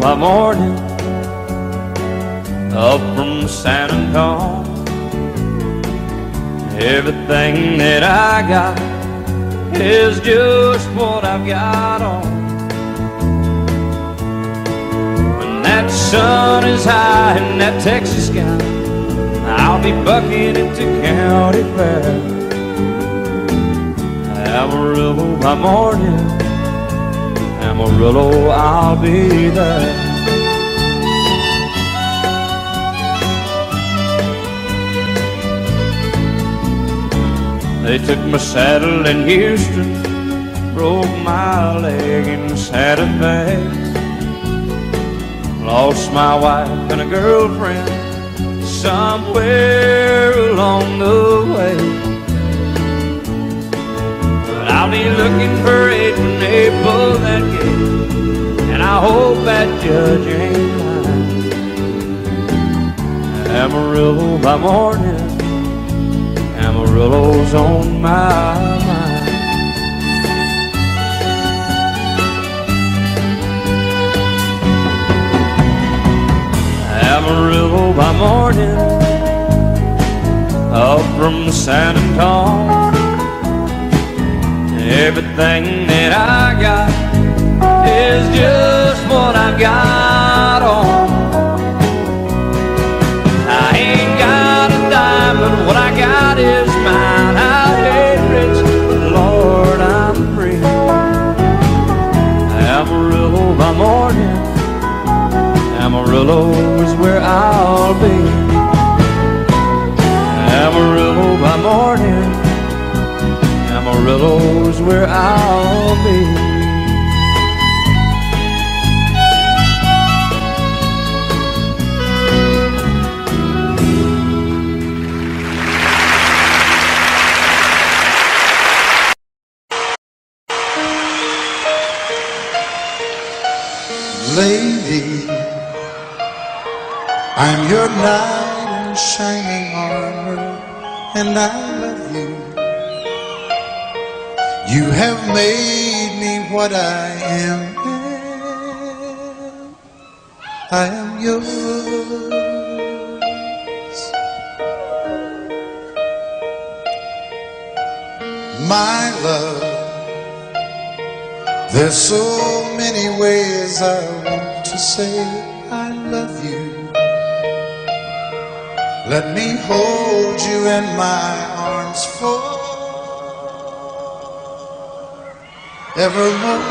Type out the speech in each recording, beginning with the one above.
by morning up from San Antonio. Everything that I got is just what I've got on. When that sun is high in that Texas sky, I'll be bucking into county fair. Amarillo by morning, Amarillo, I'll be there. They took my saddle in Houston, broke my leg in Santa Fe, lost my wife and a girlfriend somewhere along the way. But I'll be looking for it when they pull that gate, and I hope that judge ain't lying. Amarillo by morning, Amarillo's on my mind. Amarillo by morning up from San Antonio. Everything that I got is just what I've got on. I ain't got a dime, but what I got is mine. I ain't rich, but Lord, I'm free. Amarillo by morning, Amarillo is where I'll be. Amarillo by morning, Amarillo is where I'll be. Lady, I'm your knight in shining armor, and I love you. You have made me what I am. I am yours. My love, there's so many ways I want to say I love you. Let me hold you in my arms forevermore.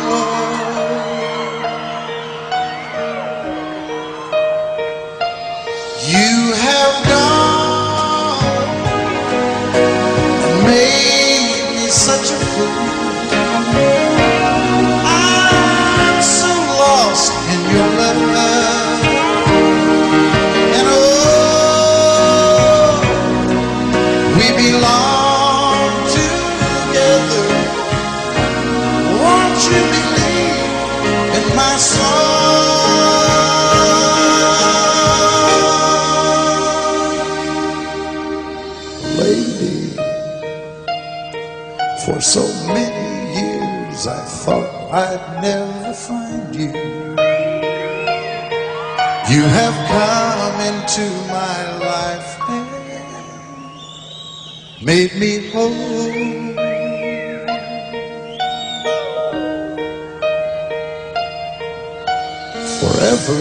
You have gone and made me such a fool. In your love, and oh, we belong together. Won't you believe in my song? Lady, for so many years I thought I'd never find you. You have come into my life and made me whole. Forever,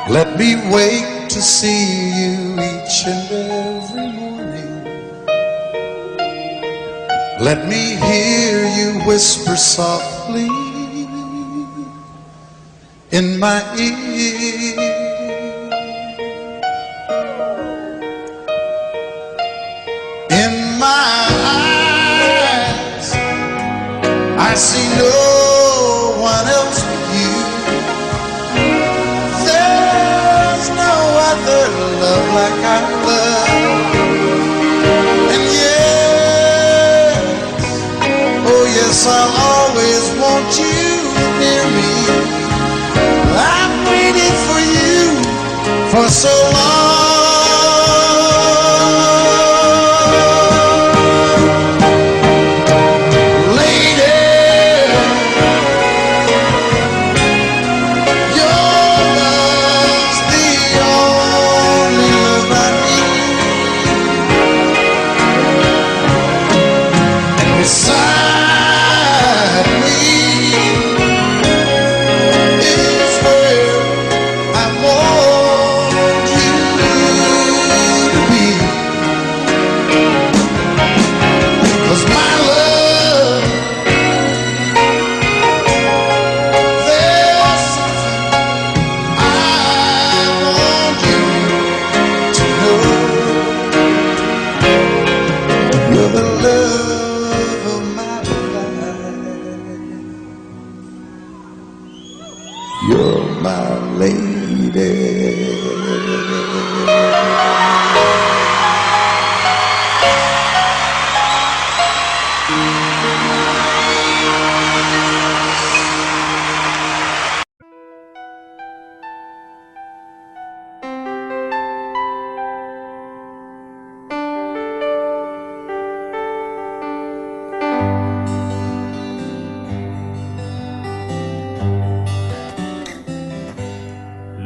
let me wake to see you each and every morning. Let me hear you whisper softly in my ear. In my eyes, I see no one else but you. There's no other love like I love. And yes, oh yes, I'll always want you near me. I've waited for you for so long. Lady, lady.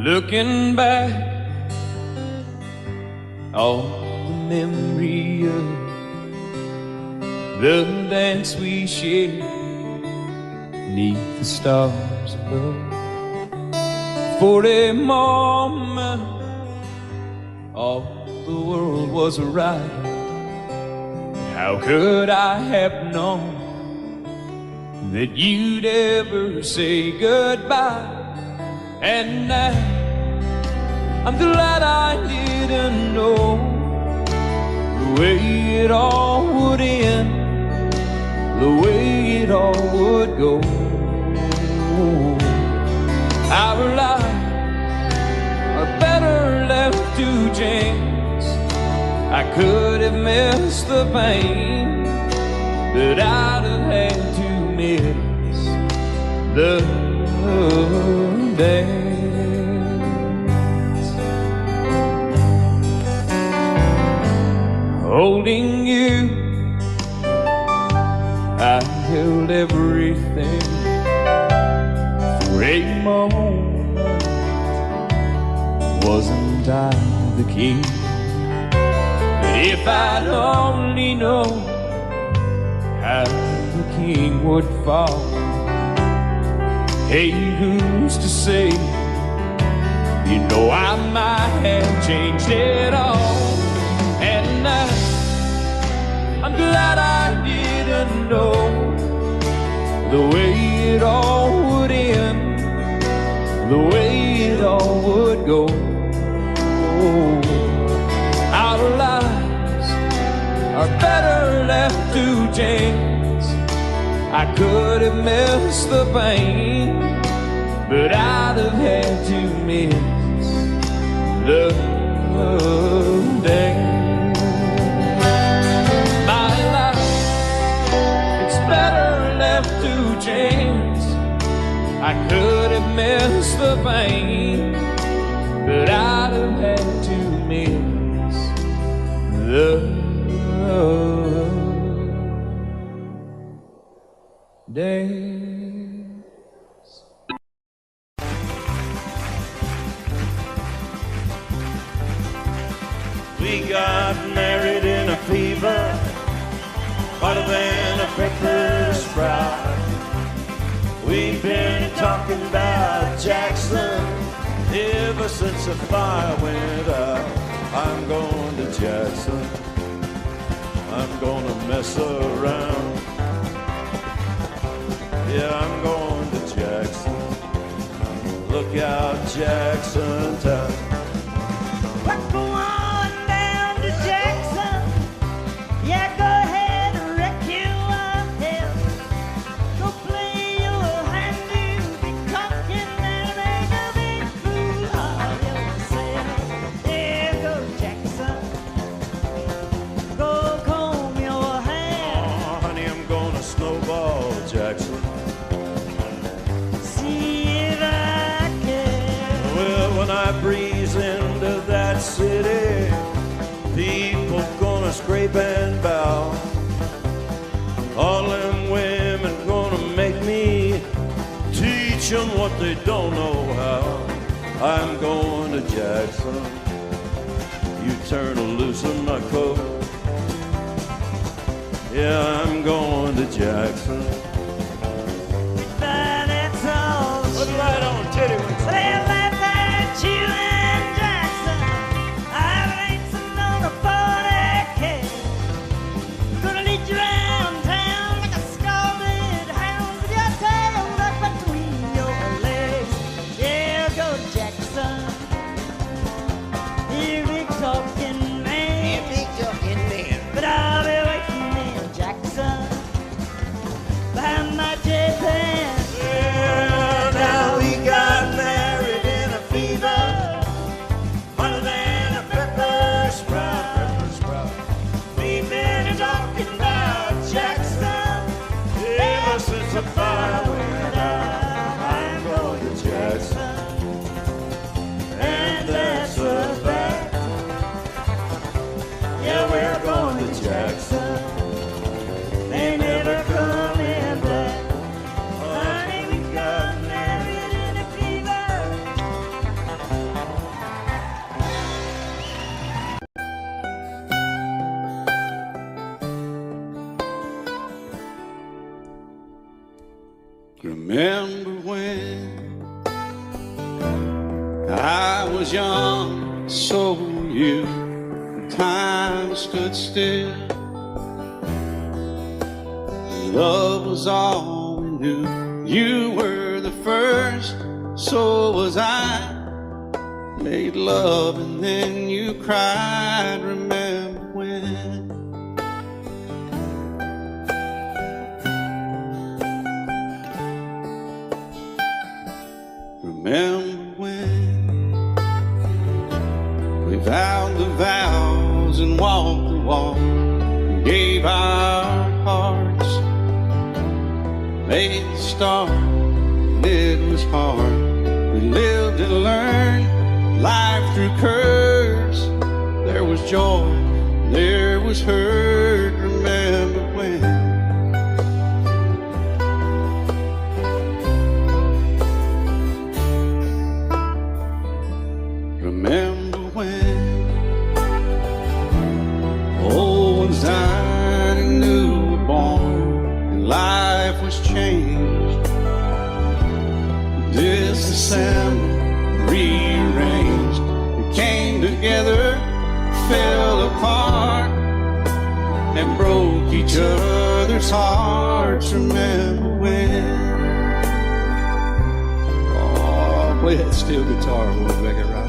Looking back on the memory of the dance we shared neath the stars above. For a moment all the world was right. How could I have known that you'd ever say goodbye? And now I'm glad I didn't know the way it all would end, the way it all would go. Our lives are better left to chance. I could have missed the pain, but I'd have had to miss the dance. Holding you, I held everything for a moment. Wasn't I the king? But if I'd only known how the king would fall. Hey, who's to say? You know I might have changed it all. And I'm glad I didn't know the way it all would end, the way it all would go. Our lives are better left to chance. I could have missed the pain, but I'd have had to miss the day. My life, it's better left to chance. I could have missed the pain, but I'd have had to miss the days. We got married in a fever, hotter than a pepper sprout. We've been talking about Jackson ever since the fire went out. I'm going to Jackson, I'm gonna mess around. Yeah, I'm going to Jackson. Look out, Jackson Town. We're going down to Jackson. Yeah, go ahead and wreck your head. Go play your hand, you be talking and make a big fool of yourself. Yeah, go Jackson. Go comb your hair. Oh, honey, I'm gonna snowball Jackson. When I breeze into that city, people gonna scrape and bow. All them women gonna make me teach them what they don't know how. I'm going to Jackson. You turn loose in my coat. Yeah, I'm going to Jackson. That's all. Put the light on, titty. You and Jackson, I've racing on a 40K. Gonna lead you around town like a scalded hound with your tail tucked between your legs. Yeah, go Jackson. You big talking man. You big talking man. But I'll be waiting in Jackson. Remember when I was young, so were you. Time stood still. Love was all we knew. You were the first, so was I. Made love and then you cried. Remember when? Remember when we vowed the vows and walked the walk, and gave our hearts, made the start, and it was hard. We lived and learned life through curves. There was joy, there was hurt. Remember when? Remember when old ones died and new were born, and life was changed, disassembled, rearranged. We came together, fell apart, and broke each other's hearts. Remember when? Oh, play that steel guitar, we'll make it right.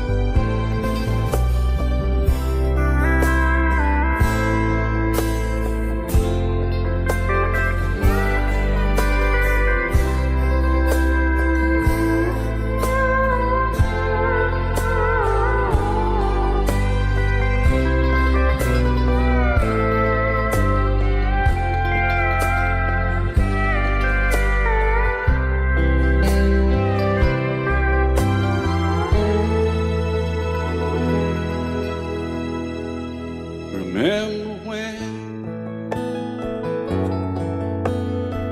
Remember when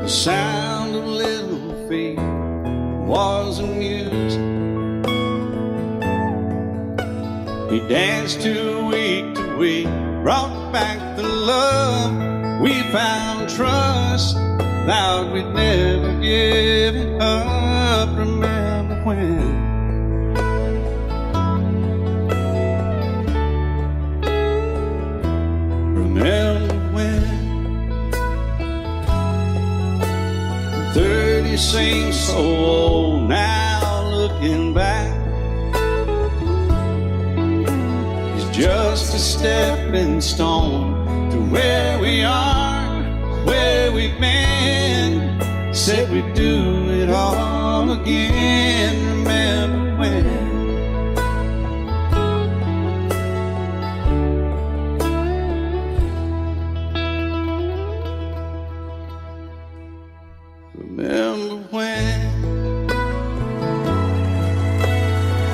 the sound of little feet was amusing? We danced to week, brought back the love. We found trust, vowed we'd never give it up. Remember when? Remember when 30 seems so old now, looking back. It's just a stepping stone to where we are, where we've been. Said we'd do it all again. Remember when? Remember when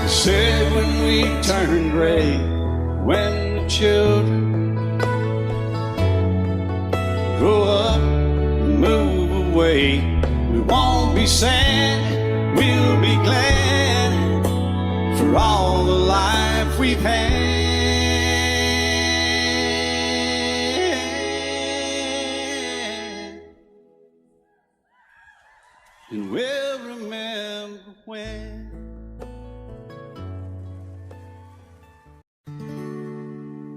they said when we turned gray, when the children grow up and move away, we won't be sad, we'll be glad for all the life we've had. And we'll remember when.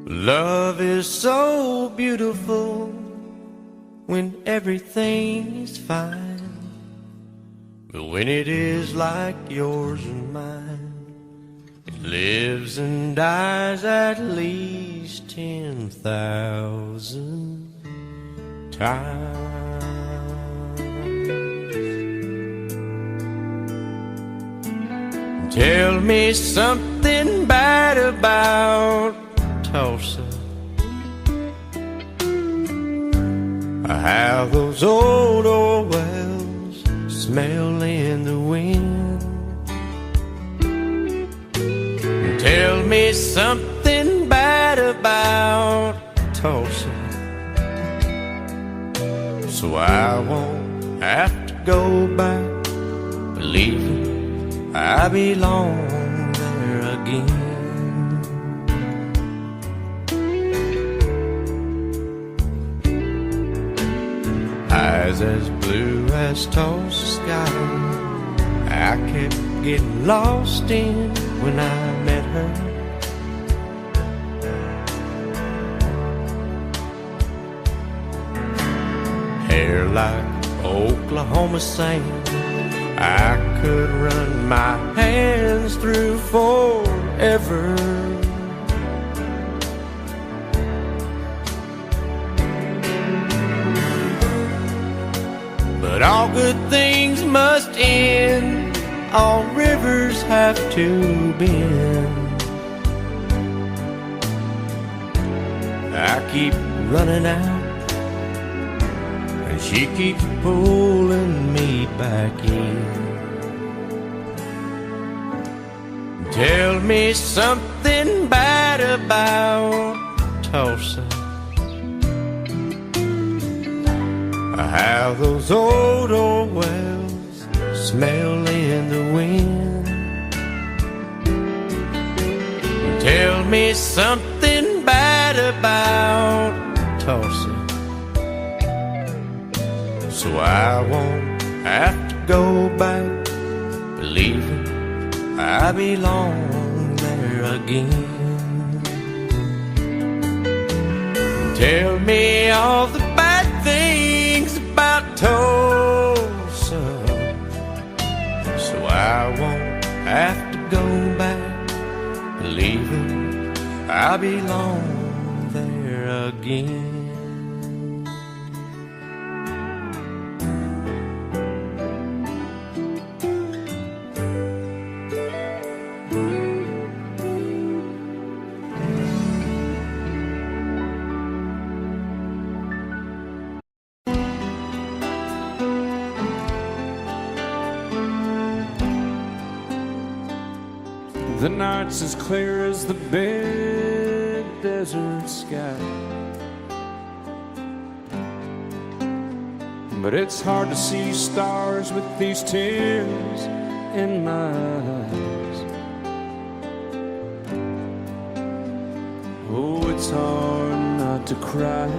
Love is so beautiful when everything's fine, but when it is like yours and mine, it lives and dies at least 10,000 times. Tell me something bad about Tulsa, how those old wells smell in the wind. Tell me something bad about Tulsa, so I won't have to go back believing I belong there again. I eyes as blue as Tulsa sky, I kept getting lost in when I met her. Hair like Oklahoma sand, I could run my hands through forever. But all good things must end, all rivers have to bend. I keep running out, and she keeps pulling me back in. Tell me something bad about Tulsa, how those old wells smell in the wind. Tell me something bad about Tulsa, so I won't have to go back believing I belong there again. Tell me all the bad things about Tulsa, so I won't have to go back believing I belong there again. The night's as clear as the big desert sky, but it's hard to see stars with these tears in my eyes. Oh, it's hard not to cry.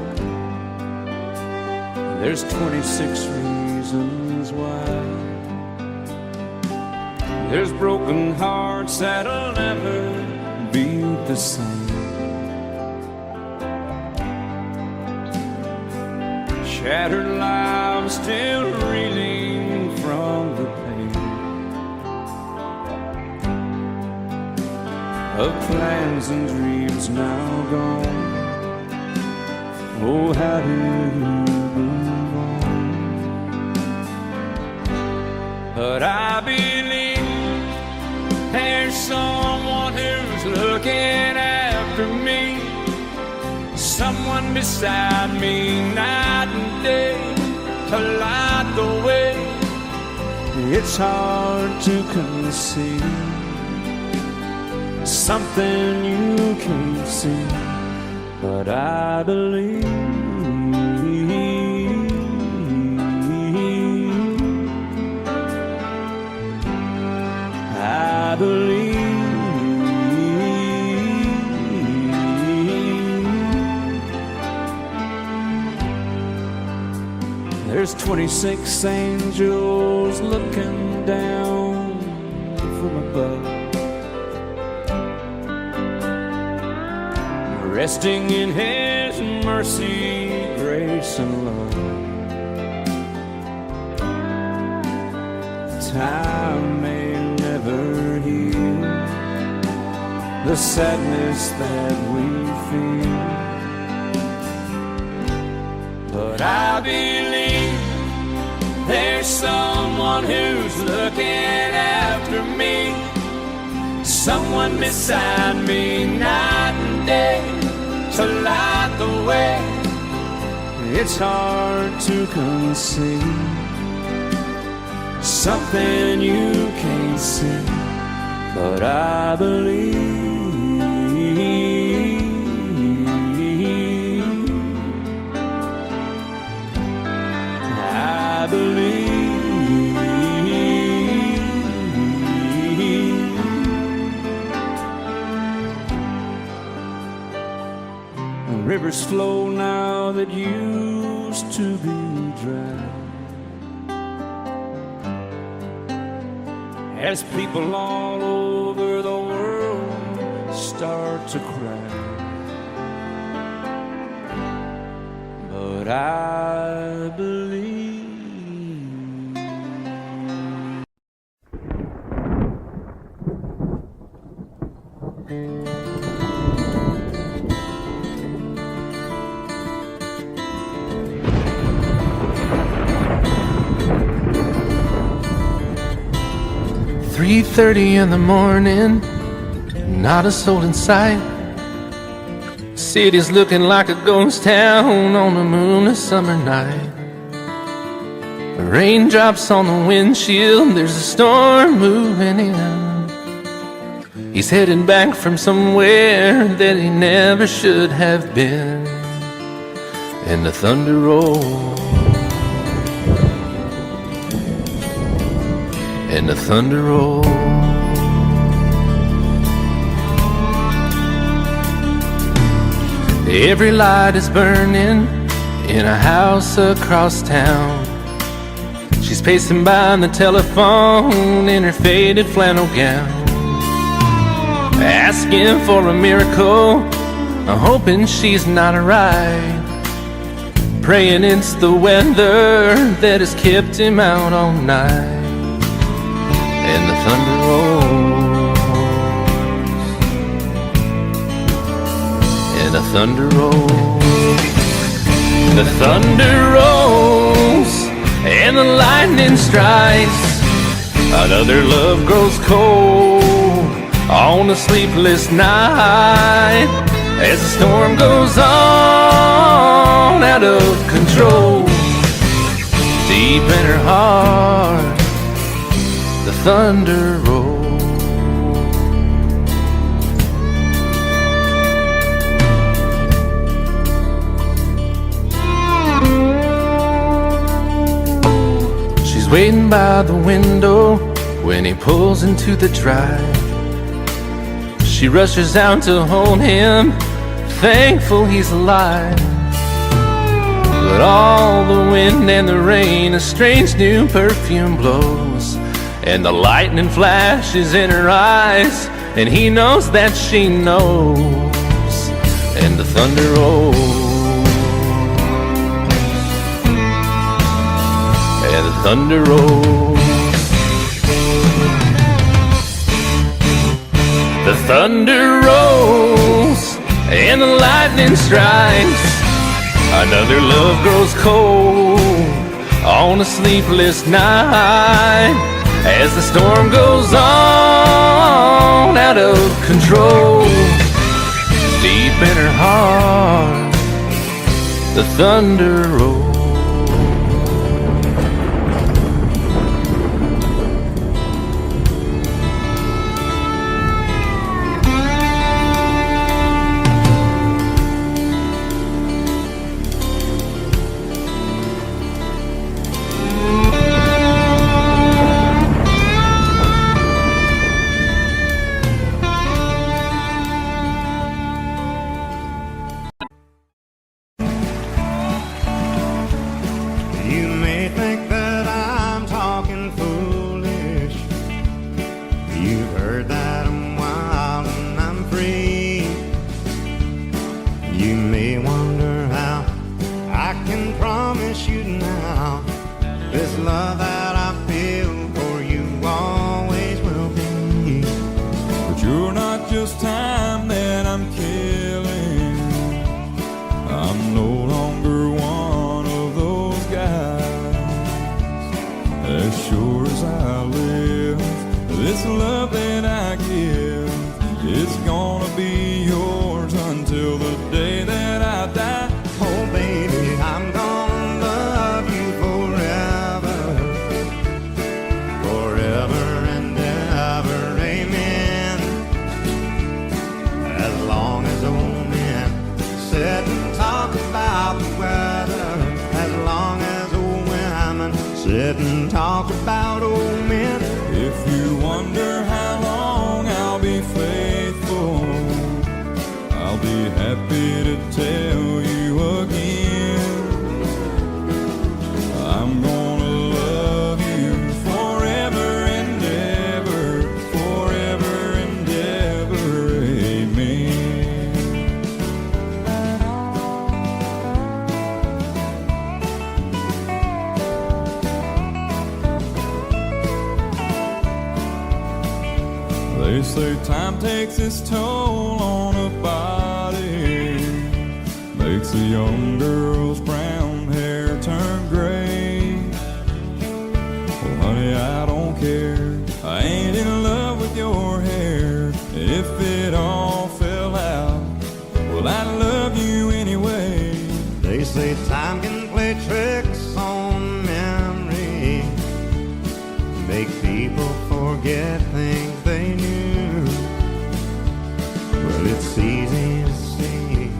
There's 26 reasons why. There's broken hearts that'll never beat the same. Shattered lives still reeling from the pain of plans and dreams now gone. Oh, how do you move on? But I believe there's someone who's looking after me, someone beside me night and day to light the way. It's hard to conceive something you can't see, but I believe. I believe. There's 26 angels looking down from above, resting in His mercy, grace, and love. Time may never heal the sadness that we feel, but I believe there's someone who's looking after me, someone beside me night and day to light the way. It's hard to conceive something you can't see, but I believe. I believe. Rivers flow now that used to be dry, as people all over the world start to cry. But I believe. 3:30 in the morning, not a soul in sight. City's looking like a ghost town on a moonless summer night. Raindrops on the windshield, there's a storm moving in. He's heading back from somewhere that he never should have been. And the thunder rolls, and the thunder rolls. Every light is burning in a house across town. She's pacing by the telephone in her faded flannel gown, asking for a miracle, hoping she's not right, praying it's the weather that has kept him out all night. And the thunder rolls, and the thunder rolls. The thunder rolls, and the lightning strikes. Another love grows cold on a sleepless night, as the storm goes on out of control. Deep in her heart, the thunder rolls. She's waiting by the window when he pulls into the drive. She rushes out to hold him, thankful he's alive. But all the wind and the rain, a strange new perfume blows, and the lightning flashes in her eyes, and he knows that she knows. And the thunder rolls, and the thunder rolls. The thunder rolls, and the lightning strikes. Another love grows cold on a sleepless night, as the storm goes on out of control. Deep in her heart, the thunder rolls. I'm gonna love you forever and ever. time takes its toll on a body, makes a young girl's brown hair turn gray. Oh honey, I don't care, I ain't in love with your hair. If it all fell out, well I love you anyway. They say time can play tricks on memory, make people forget things they knew. Well, it's easy to see,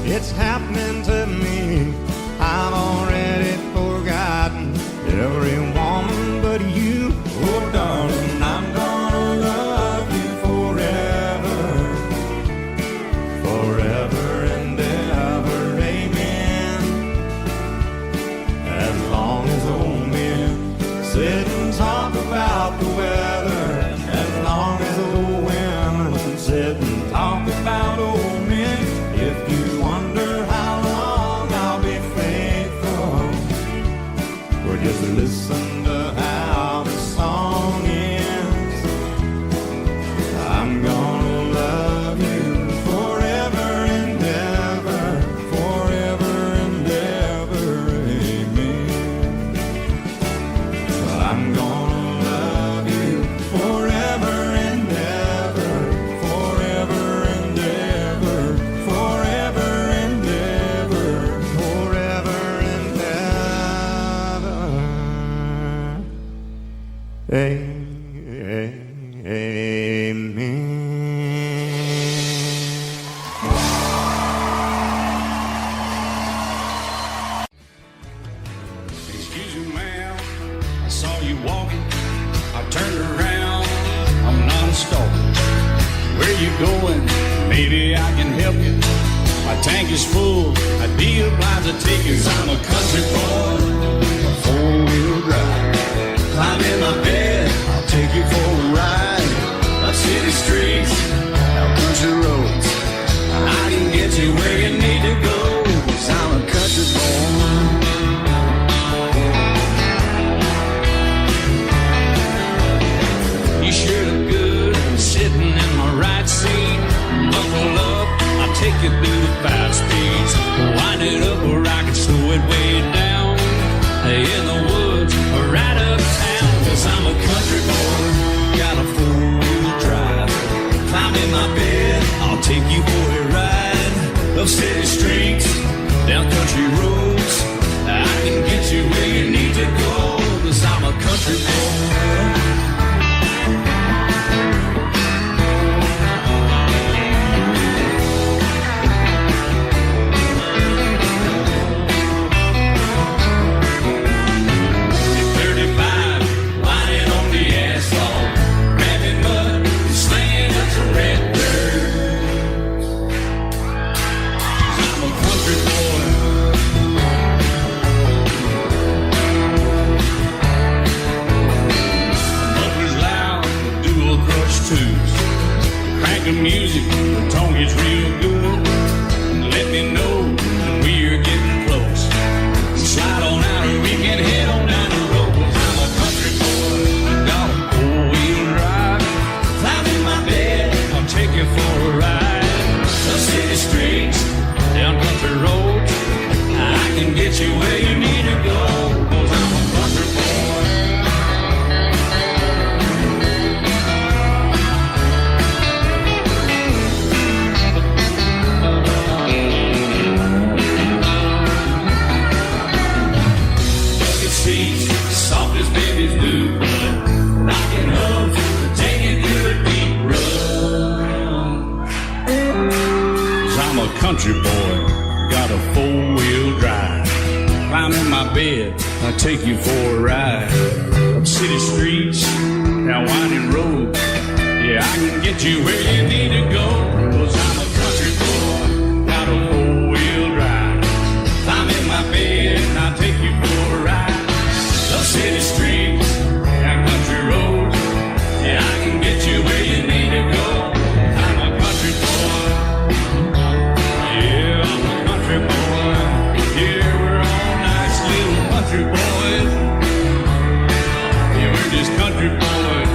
it's happening to me. I've already forgotten every woman but you. Oh darling, I'm gonna love you forever, forever and ever, amen. As long as old men sit and talk about the weather, as long as old women sit and talk about old men. If you wonder how long I'll be faithful, well just listen to how the song ends. I'm gonna love you forever and ever, forever and ever, amen. I'm gonna love you forever and ever, forever and ever, forever and ever, forever and ever, amen. Excuse me, ma'am, I saw you walking. I turned around, I'm not a stalker. Where you going? Maybe I can help you. My tank is full, I'd be obliged to take you. 'Cause I'm a country boy, a four-wheel drive. Climb in my bed, I'll take you for a ride. Up city streets, out country roads. I can get you where you need to go. 'Cause I'm a country boy. You sure look good sitting in my right seat. Buckle up, I'll take you through the 5 speeds. Wind it up or I can slow it way down. In the woods or right uptown. 'Cause I'm a country boy, got a 4-wheel drive. Climb in my bed, I'll take you for a ride. Up city streets, down country roads. I can get you where you need to go. 'Cause I'm a country boy. Crank the music, the tone gets real good. Let me know when we're getting close. Slide on out and we can head on down the road. 'Cause I'm a country boy, got a 4-wheel drive. Climb in my bed, I'll take you for a ride. Up city streets, down country roads. I can get you where you need to go. 'Cause I'm a country boy. Soft as babies do, rocking up to take it through a deep run. 'Cause I'm a country boy, got a 4-wheel drive. Climb in my bed, I'll take you for a ride. Up city streets, down winding roads. Yeah, I can get you where you need to go. 'Cause I'm a country boy, got a 4-wheel drive. Climb in my bed, I'll take you for a ride. Up city streets, down country roads. Yeah, I can get you where you need to go. I'm a country boy. Yeah, I'm a country boy. Yeah, we're all nice little country boys. Yeah, we're just country boys.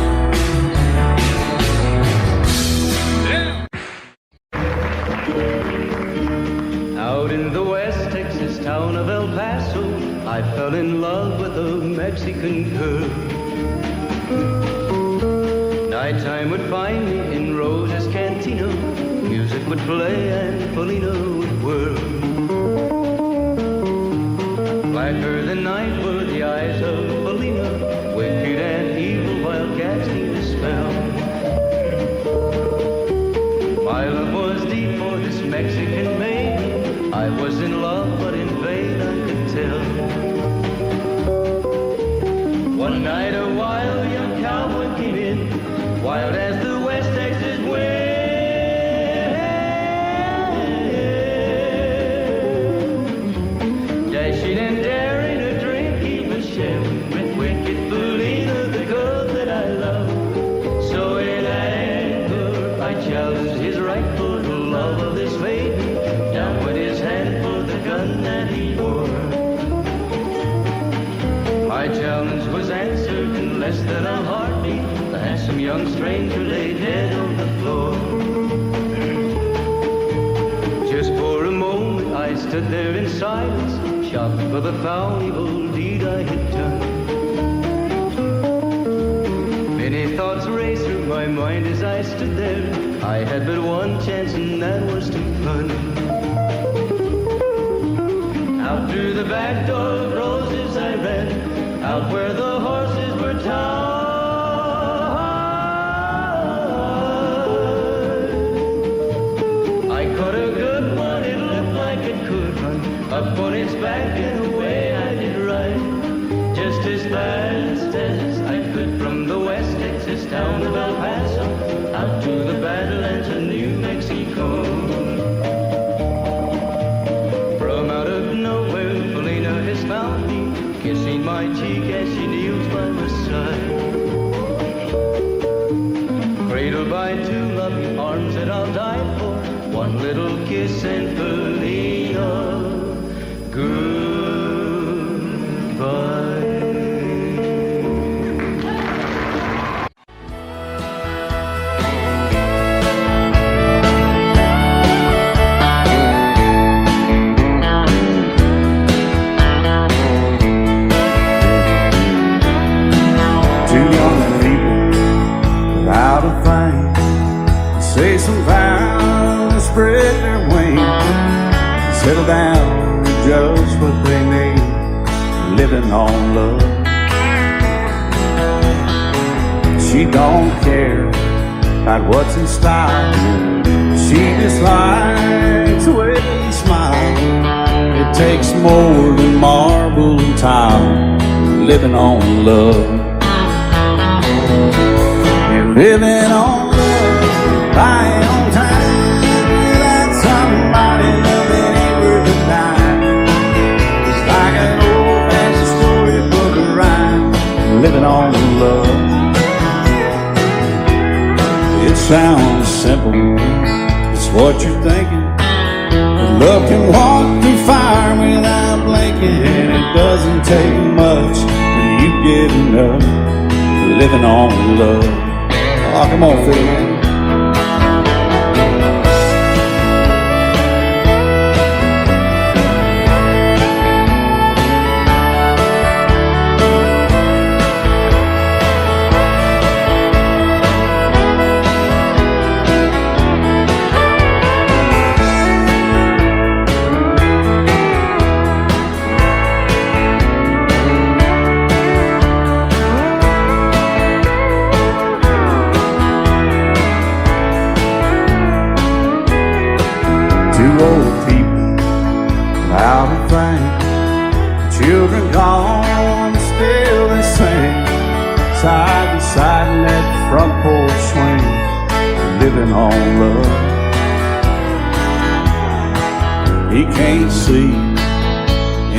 Out in the West Texas town of El Paso, I fell in love with a Mexican girl. Nighttime would find me in Rose's Cantina. Music would play and Felina would whirl. Blacker than night were the eyes of Felina, wicked and evil while casting a spell. My love was deep for this Mexican maiden. I was in love, but in vain I could tell. One night a wild young cowboy came in, wild as the West Texas wind. Dashing and daring a drink he was sharing with wicked Felina, the girl that I love. So in anger I challenged his rightful love of this maiden. Down went his hand for the gun that he wore. My challenge was answered in less than a heartbeat. The handsome young stranger lay dead on the floor. Just for a moment I stood there in silence, shocked for the foul evil deed I had done. Many thoughts raced through my mind as I stood there. I had but one chance and that was to run. Out through the back door of Roses I ran, out where the horses were tied. I caught a good one, it looked like it could run, up on its back and away I did ride. Just as fast as I could from the West Texas town of El Paso, out to the Badlands of New Mexico. From out of nowhere, Felina has found me, kissing my cheek as she kneels by my side. Cradled by two loving arms that I'll die for, one little kiss and Felina, goodbye. Say some vows, spread their wings, settle down to just what they need, living on love. She don't care about what's in style, she just likes the way you smile. It takes more than marble and tile, living on love. You're living on buying on time without somebody loving ain't worth a dime. It's like an old-fashioned storybook of rhyme, living on love. It sounds simple, it's what you're thinking. But love can walk through fire without blinking, and it doesn't take much for you getting up, living on love. Oh, come on, Phil, man. Two old people out of frame, children gone, still they sing, side by side in that front porch swing, living on love. He can't see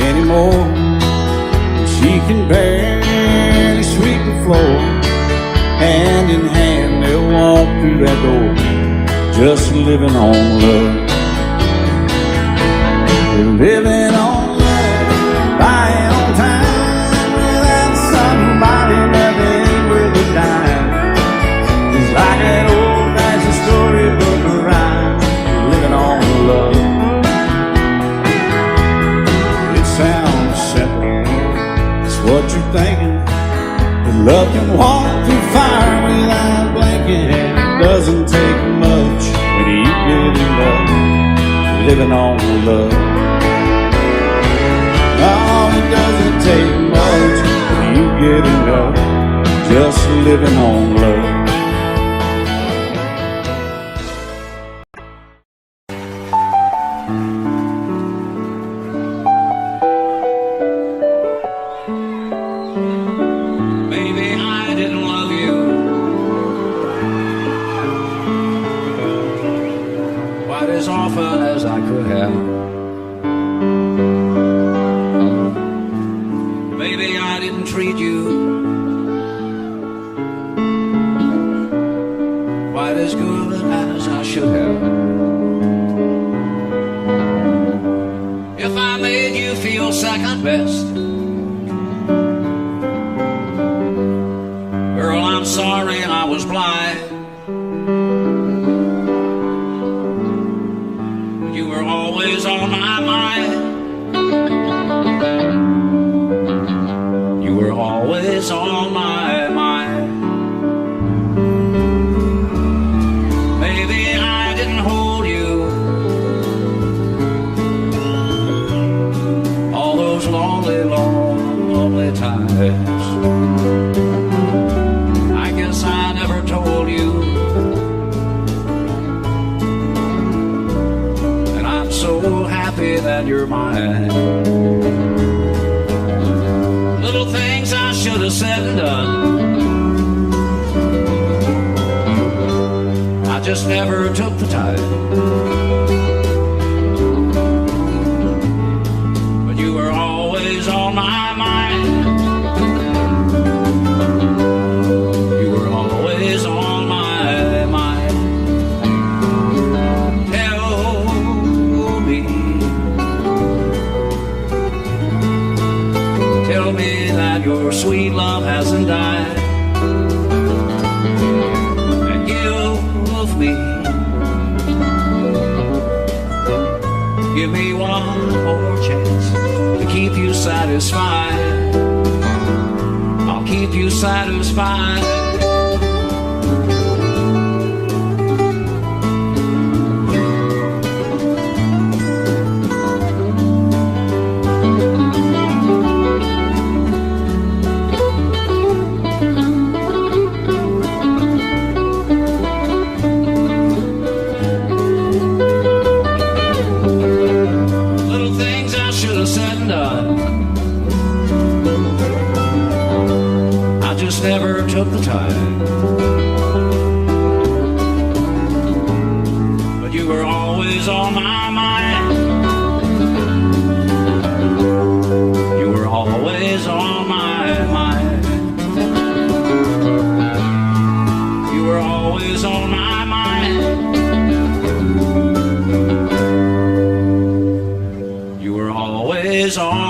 anymore, she can barely sweep the floor. Hand in hand they'll walk through that door, just living on love. We're living on love, buying on time without somebody that ain't worth a dime. It's like an old-fashioned storybook of rhyme, living on love. Love can walk through fire without blinking, and it doesn't take much when you get enough living on love. Oh, it doesn't take much when you get enough just living on love. Maybe I didn't love you quite as often as I could have. Maybe I didn't treat you quite as good as I should have. If I made you feel second best, girl, I'm sorry I was blind. You were always on my mind. You were always on my mind. Maybe I didn't hold you all those lonely, lonely times. I guess I never told you, and I'm so happy that you're mine. Little things I should have said and done, I just never took the time. But you were always on my mind. You were always on my mind. Tell me that your sweet love hasn't died, and give me one more chance to keep you satisfied. I'll keep you satisfied. Never took the time, but you were always on my mind. You were always on my mind. You were always on my mind. You were always on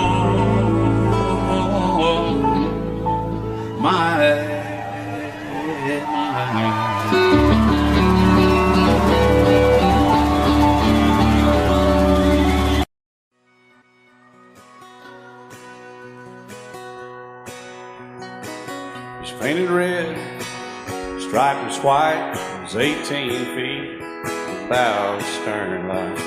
It's painted red, striped was white, it was 18 feet, about stern line.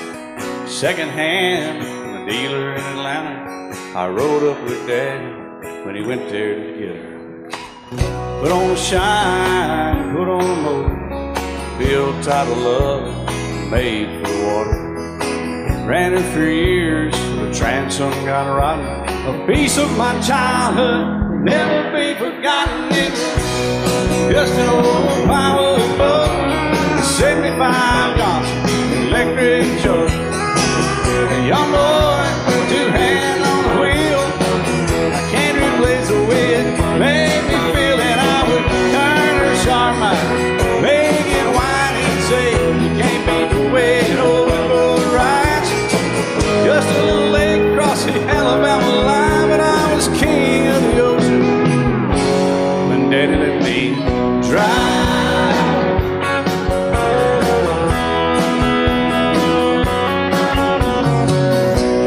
Second hand from a dealer in Atlanta. I rode up with Daddy when he went there to get her. Put on a shine, put on a motor, built out of love, made for the water. Ran her for years, the transom got rotten. A piece of my childhood, never be forgotten. It's just an old firewood boat, 75 Johnson, electric jug. A young boy, two hands on the wheel. I can't replace the way it made me feel that I would turn her sharp mind, make it wide and say you can't beat the way it overboard rides. Just a little lake across the Alabama line, but I was king of the ocean when Daddy let me drive.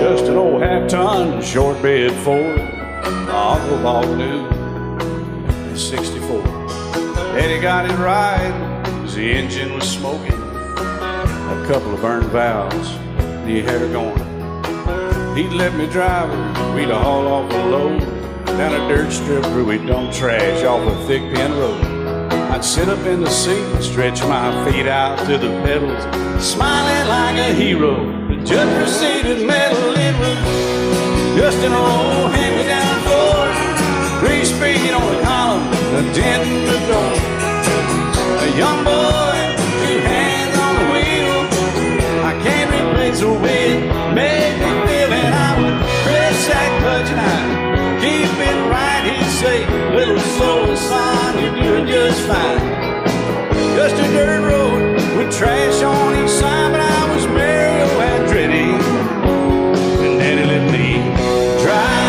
Just an old half-ton short bed Ford, my uncle bought new in '69. before. Daddy got it right as the engine was smoking. A couple of burned valves, the air going. He'd let me drive her, we'd haul off a load down a dirt strip where we'd dump trash off a thick pin road. I'd sit up in the seat and stretch my feet out to the pedals, smiling like a hero. The judge proceeded metal, it was just an old hand-me-down Ford, grease speed on the column, a dent in the door. A young boy, two hands on the wheel, I can't replace the way it made me feel. And I would press that clutch and I'd keep it right. He'd say, little slow, son, you're doing just fine. Just a dirt road with trash on each side, but I was Mario Andretti, and Daddy let me drive.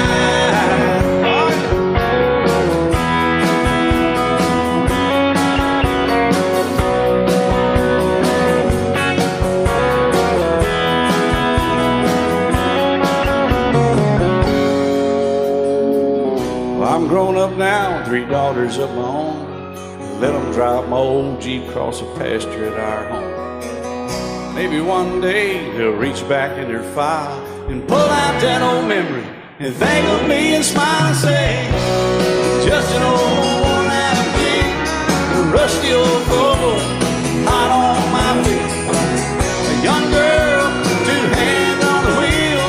I'm grown up now, 3 daughters of my own. Let them drive my old Jeep across the pasture at our home. Maybe one day they'll reach back in their file and pull out that old memory and think of me and smile and say, just an old worn-out Jeep, a rusty old Volvo, hot on my feet. A young girl, 2 hands on the wheel,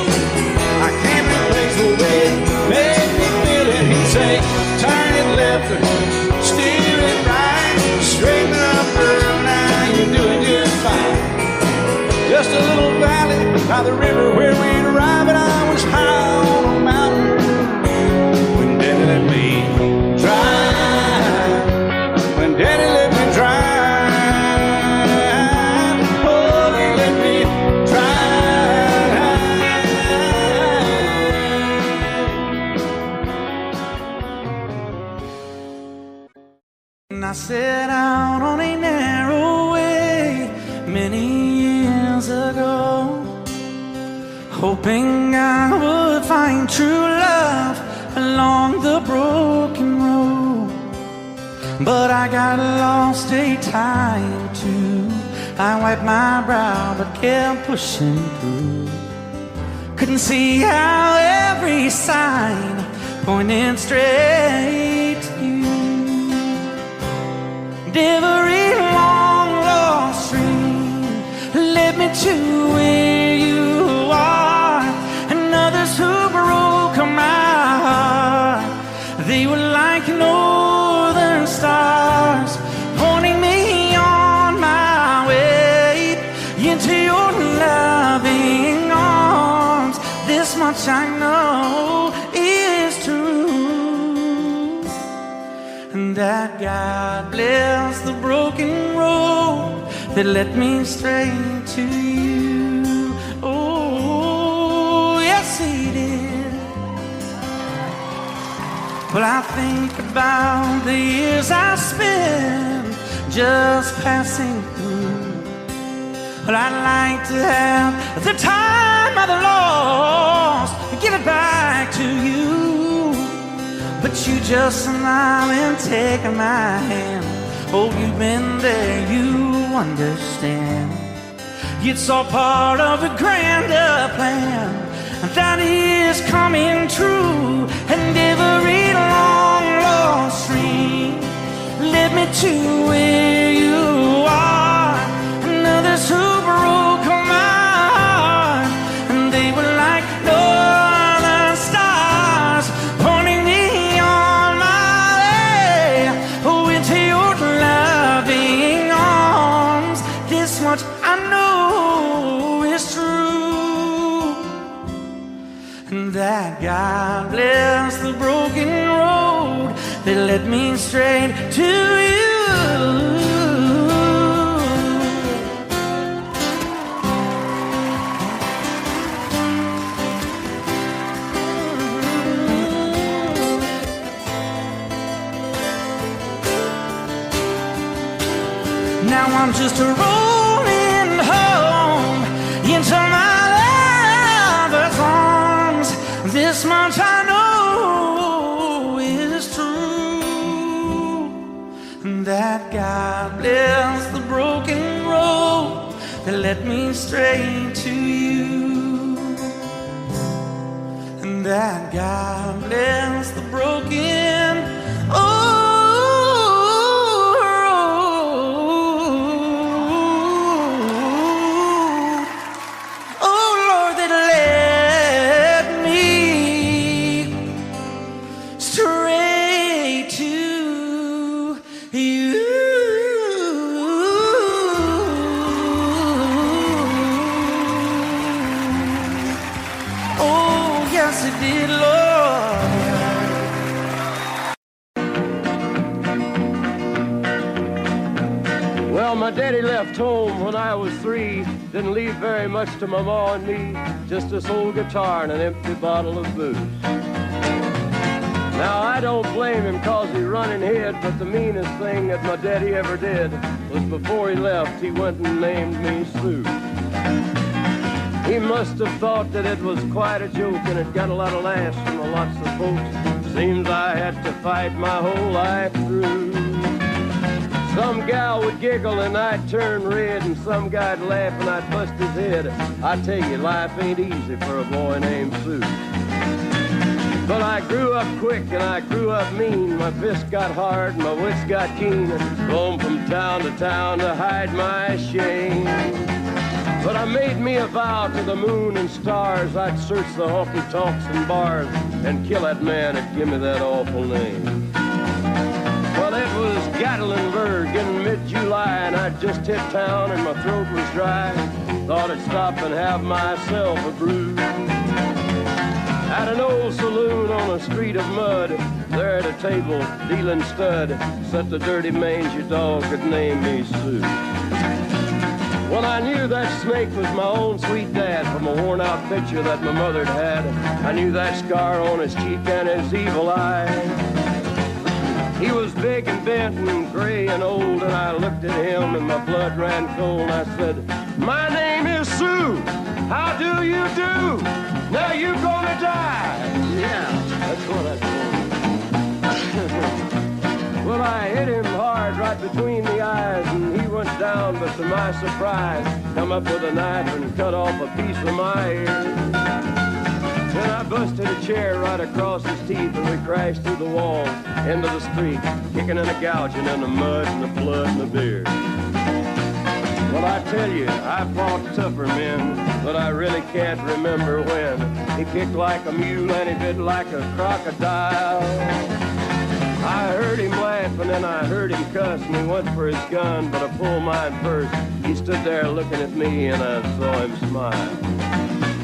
I can't replace the way it made me feel. And he'd say, turn it left or steer it right, straighten up, girl, now you're doing just fine. Just a little valley by the river where we'd arrive, and I was high on a mountain when Daddy let me drive. When Daddy let me drive, oh, he let me drive. And I set out on a narrow way many years ago, hoping I would find true love along the broken road. But I got lost a time or two. I wiped my brow but kept pushing through. Couldn't see how every sign pointed straight to you. Every long lost stream led me to where you are, and others who broke my heart, they were like northern stars, pointing me on my way into your loving arms. This much I know is true, and that God bless the broken road that led me straight to you. Oh, yes, He did. Well, I think about the years I spent just passing through. Well, I'd like to have the time I've lost and give it back to you. But you just smile and take my hand. Oh, you've been there, you understand. It's all part of a grander plan that is coming true. And every long lost stream led me to where you are, and others who broke my heart, and they were like northern stars, pointing me on my way into your loving arms. This much I know is true, and that God bless the broken road that led me straight to you. Now I'm just rolling home into my lover's arms. This much I know is true. that led me straight to you. And that God bless the broken. Well, my daddy left home when I was 3. Didn't leave very much to my ma and me. Just this old guitar and an empty bottle of booze. Now, I don't blame him 'cause he run and hid, but the meanest thing that my daddy ever did was before he left, he went and named me Sue. He must have thought that it was quite a joke, and it got a lot of laughs from lots of folks. Seems I had to fight my whole life through. Some gal would giggle and I'd turn red, and some guy'd laugh and I'd bust his head. I tell you, life ain't easy for a boy named Sue. But I grew up quick and I grew up mean. My fists got hard and my wits got keen. Roam from town to hide my shame. But I made me a vow to the moon and stars, I'd search the honky-tonks and bars and kill that man that give me that awful name. Well, it was Gatlinburg in mid-July, and I'd just hit town and my throat was dry. Thought I'd stop and have myself a brew. At an old saloon on a street of mud, there at a table, dealing stud, sat the dirty mangy dog that named me Sue. Well, I knew that snake was my own sweet dad from a worn-out picture that my mother'd had. I knew that scar on his cheek and his evil eye. He was big and bent and gray and old, and I looked at him and my blood ran cold. I said, "My name is Sue. How do you do? Now you gonna die." Yeah, that's what I told him. Well, I hit him hard right between the eyes, and he went down, but to my surprise, come up with a knife and cut off a piece of my ear. Then I busted a chair right across his teeth, and we crashed through the walls into the street, kicking and a gouging in the mud and the blood and the beer. Well, I tell you, I fought tougher men, but I really can't remember when. He kicked like a mule and he bit like a crocodile. I heard him laugh and then I heard him cuss, and he went for his gun, but I pulled mine first. He stood there looking at me and I saw him smile.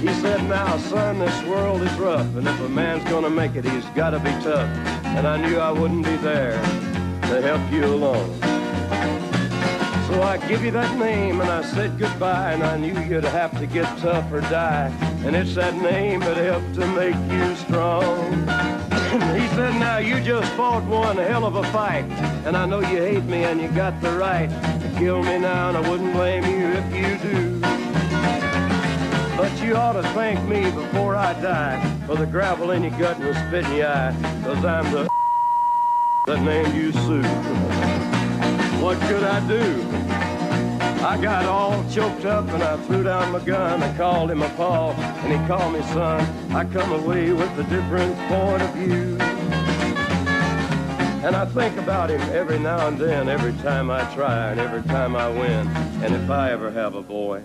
He said, "Now, son, this world is rough, and if a man's gonna make it, he's gotta be tough." And I knew I wouldn't be there to help you along. So I give you that name and I said goodbye, and I knew you'd have to get tough or die. And it's that name that helped to make you strong. He said, "Now you just fought one hell of a fight, and I know you hate me and you got the right to kill me now, and I wouldn't blame you if you do. But you ought to thank me before I die for the gravel in your gut and the spit in your eye, 'cause I'm the that named you Sue." What could I do? I got all choked up and I threw down my gun. I called him a pa and he called me son. I come away with a different point of view. And I think about him every now and then, every time I try and every time I win. And if I ever have a boy,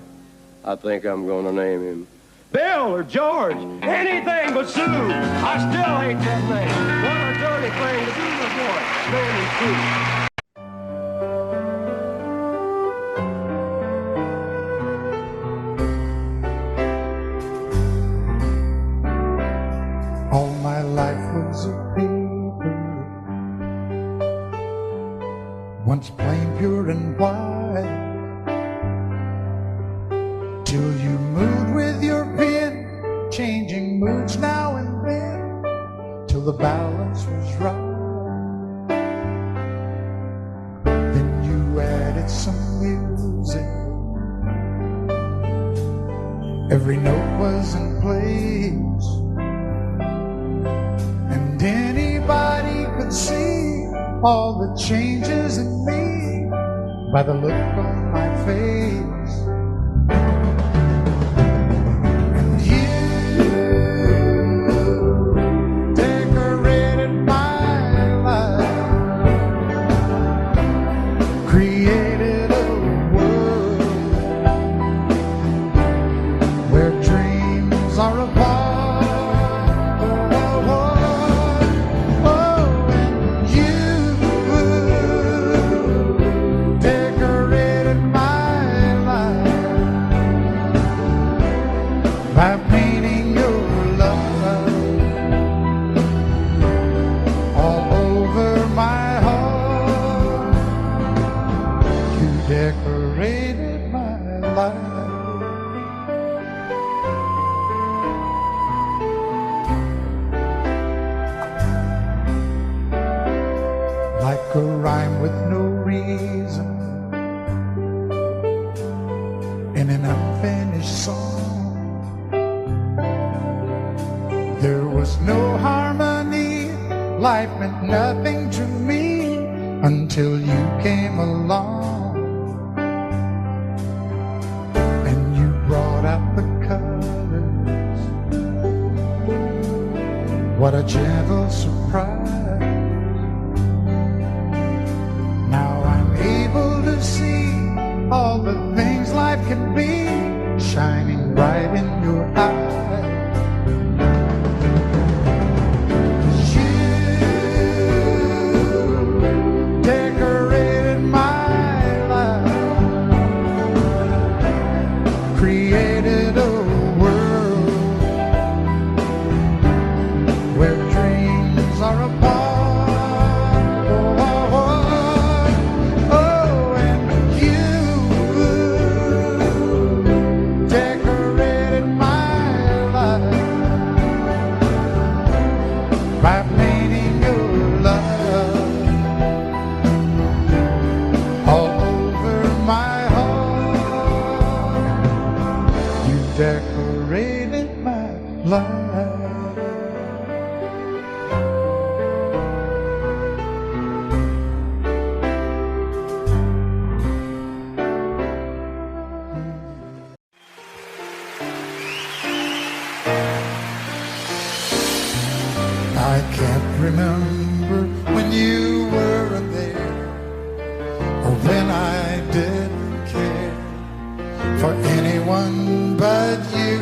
I think I'm gonna name him Bill or George, anything but Sue. I still hate that name. What a dirty thing to do to a boy, naming Sue. All my life was a paper, once plain, pure and white, till you moved with your pen, changing moods now and then, till the balance was right. Then you added some music, every note was in place, and anybody could see all the changes in me by the look on my face. in an unfinished song. There was no harmony, life meant nothing to me until you came along. And you brought out the colors. What a gentle surprise. Now I'm able to see all the things life can be, shining bright in your eyes. Decorated my life. I can't remember when you weren't there, or when I didn't care for anyone but you.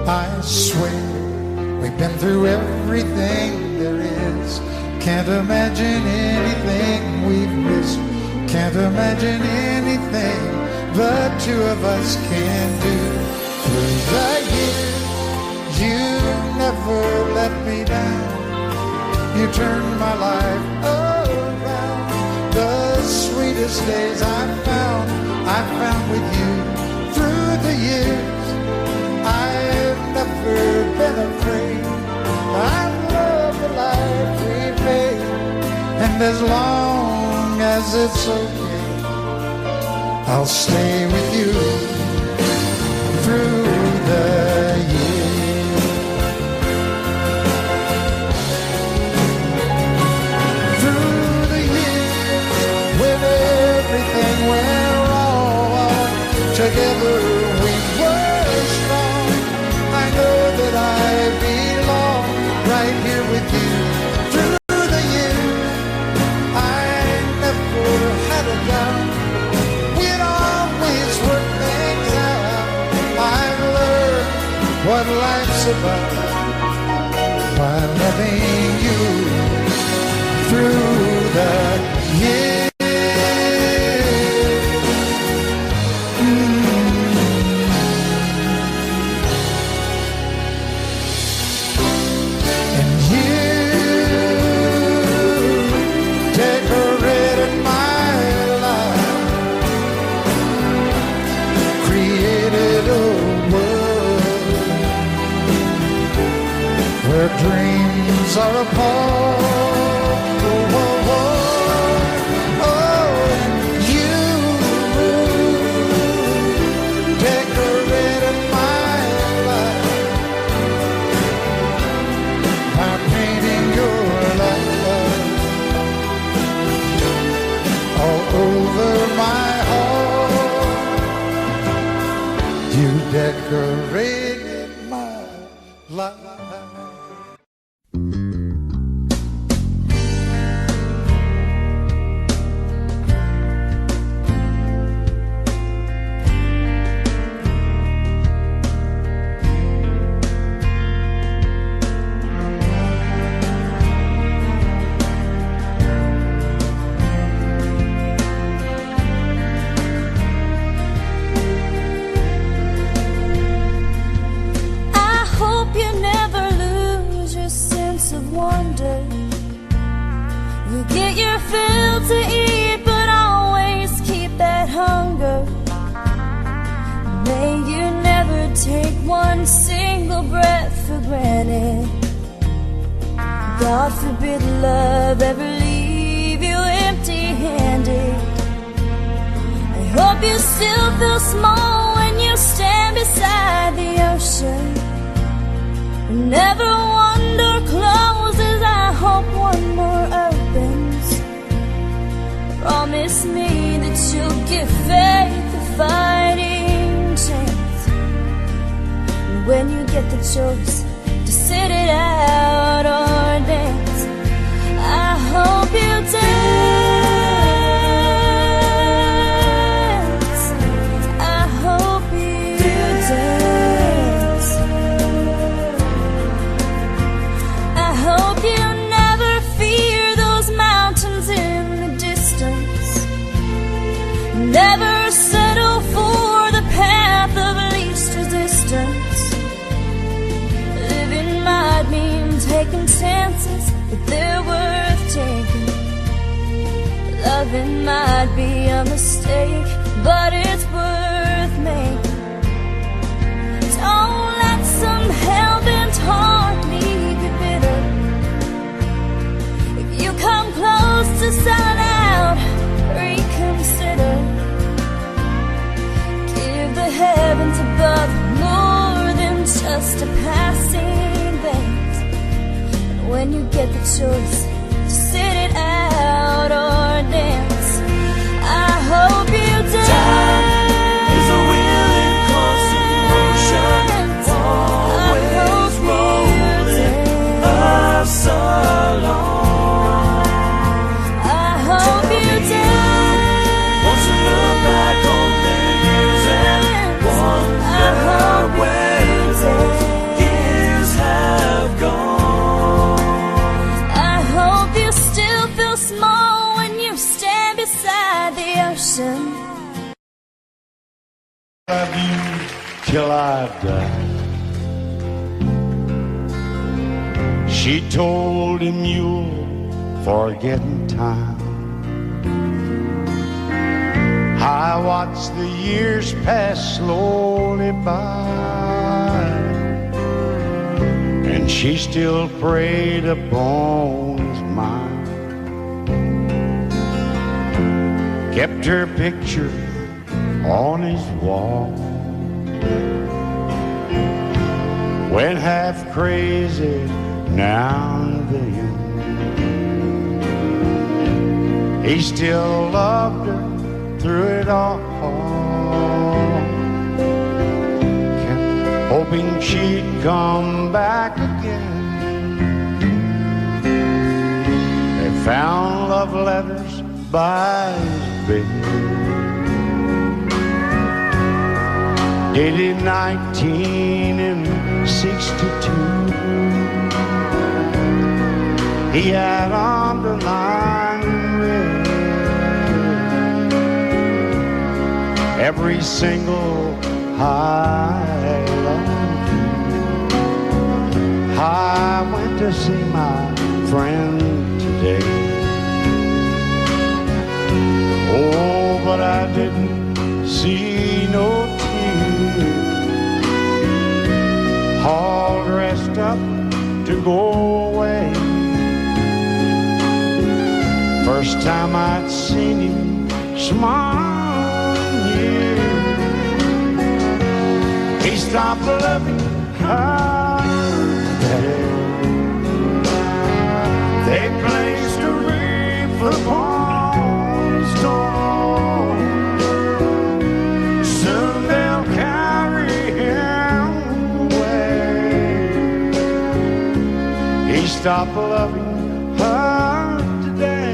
I swear we've been through everything there is. Can't imagine anything we've missed. Can't imagine anything the two of us can do. Through the years, you never let me down. You turned my life around. The sweetest days I found with you. Through the years, I've never been afraid. I love the life we made, and as long as it's okay, I'll stay with you through the years. Through the years, when everything went wrong, together we were strong. I know that I belong right here with you. Through the years, I never had a doubt. We'd always work things out. I've learned what life's about by loving you through the years. Where dreams are apart. Oh, oh, oh, oh, you decorated my life by painting your love all over my heart. You decorated my life. To eat, but always keep that hunger. May you never take one single breath for granted. God forbid love ever leave you empty-handed. I hope you still feel small when you stand beside the ocean. Never one door closes, I hope one more opens. Promise me that you'll give faith a fighting chance. And when you get the choice to sit it out or dance, I hope you dance. I hope you dance. I hope you never fear those mountains in the distance. Never settle for the path of least resistance. Living might mean taking chances, but they're worth taking. Loving might be a mistake, but it's worth making. Don't let some hell-bent heart leave you bitter. If you come close to selling out, reconsider. Give the heavens above more than just a passing glance. And when you get the choice to sit it out or dance, I hope you dance. Time is a willing constant motion, always rolling us along. I hope you dance. Once you look back on the years and wonder where those years have gone. I hope you still feel small when you stand beside the ocean. Love you till I die. She told him you'll forget in time. I watched the years pass slowly by, and she still preyed upon his mind. Kept her picture on his wall. Went half crazy now and then. He still loved her through it all. Kept hoping she'd come back again. They found love letters by his bed, dated 1962. He had underlined in red every single I love you. I went to see my friend today. Oh, but I didn't see no tears. All dressed up to go away. First time I'd seen him smile in years. He stopped loving her today. They placed a wreath upon his door. Soon they'll carry him away. He stopped loving her today.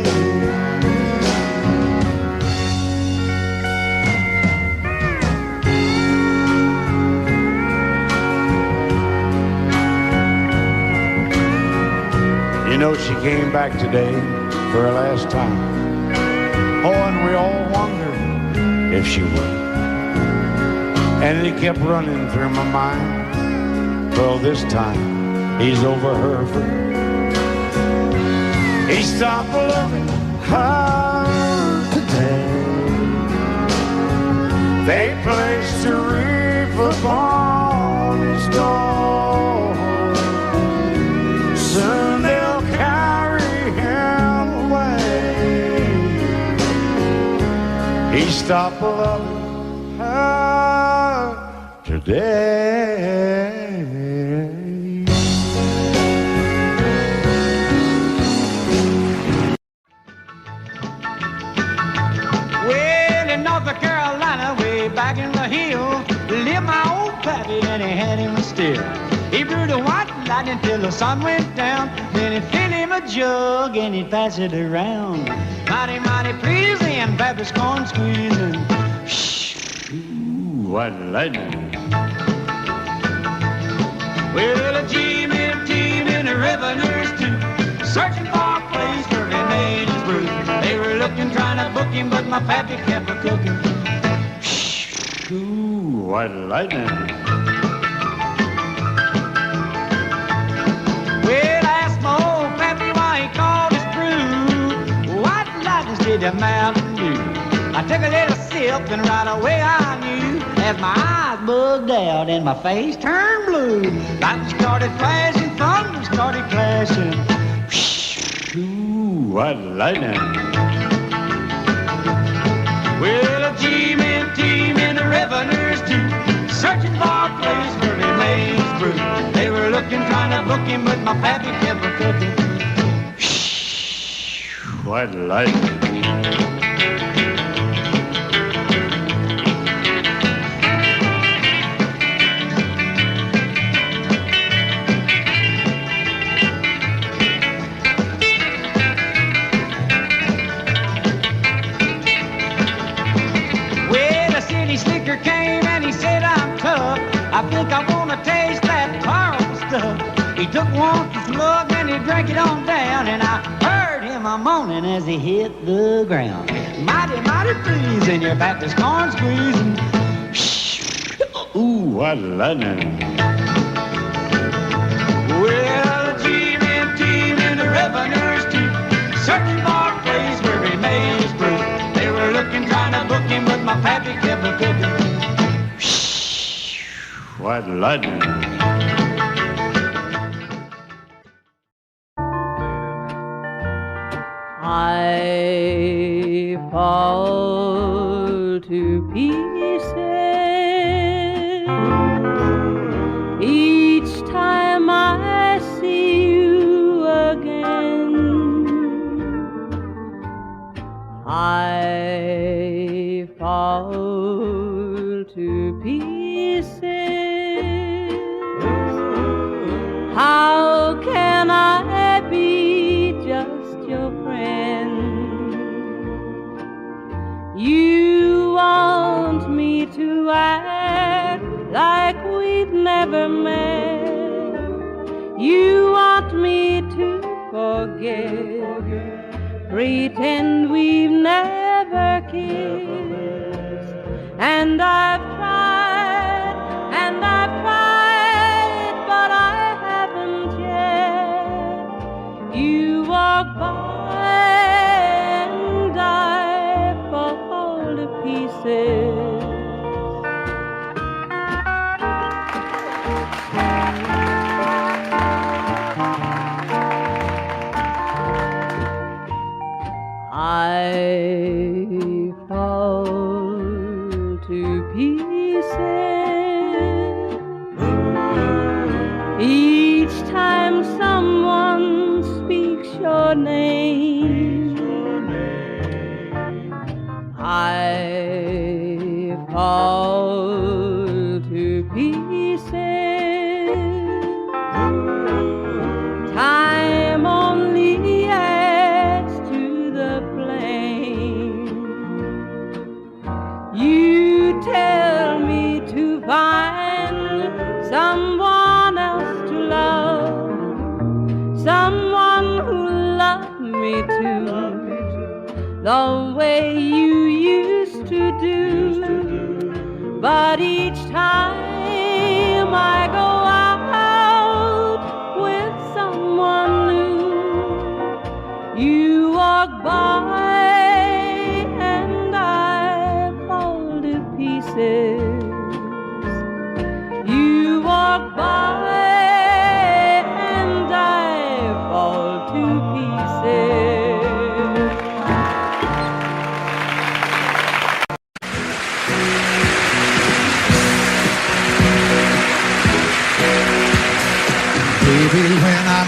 You know, she came back today for her last time. Oh, and we all wondered if she would. And it kept running through my mind. Well, this time, he's over her for good. He stopped loving her today. They placed a wreath upon his door. Soon they'll carry him away. He Please stop loving her today. Well, in North Carolina, way back in the hill, lived my old pappy and he had him still. He brewed a white lightning till the sun went down. Then he'd fill him a jug and he'd pass it around. Mighty, mighty pleasing, Pappy's corn squeezing. Ooh, white lightning. Well, a team in the revenues too, searching for a place where he made his brew. They were looking, trying to book him, but my pappy kept a cooking. Ooh, white lightning. Well, I asked my old pappy why he called his brew white lightning did the Mountain Dew. I took a little sip and right away I knew, as my eyes bugged out and my face turned blue. Lightning started flashing, thunder started clashing. Ooh, white lightning. Well, a team in the revenues too, searching for a place where they made his brew. They were looking, trying to book him, but my pappy kept a cooking. White lightning. Slicker came and he said, I'm tough. I think I want to taste that powerful stuff. He took one slug and he drank it on down, and I heard him a moaning as he hit the ground. Mighty, mighty pleasing, your Baptist corn squeezing. Ooh, what lightning. Well, a team in the revenues too, searching for a place where he made his brew. They were looking, trying to book him, but my pappy kept a cooking. White lightning. I fall to pieces each time I see you again. I fall to pieces. How can I be just your friend? You want me to act like we've never met. You want me to forget, pretend we've never kissed. And I've tried, but I haven't yet. You walk by and I fall to pieces. I fall to pieces each time someone speaks your name. I fall to pieces. Time only adds to the flame. You tell me to find someone else to love, someone who loved me too, the way you used to do. But each time I go out with someone new, you walk by and I fall to pieces. You walk by and I fall to pieces.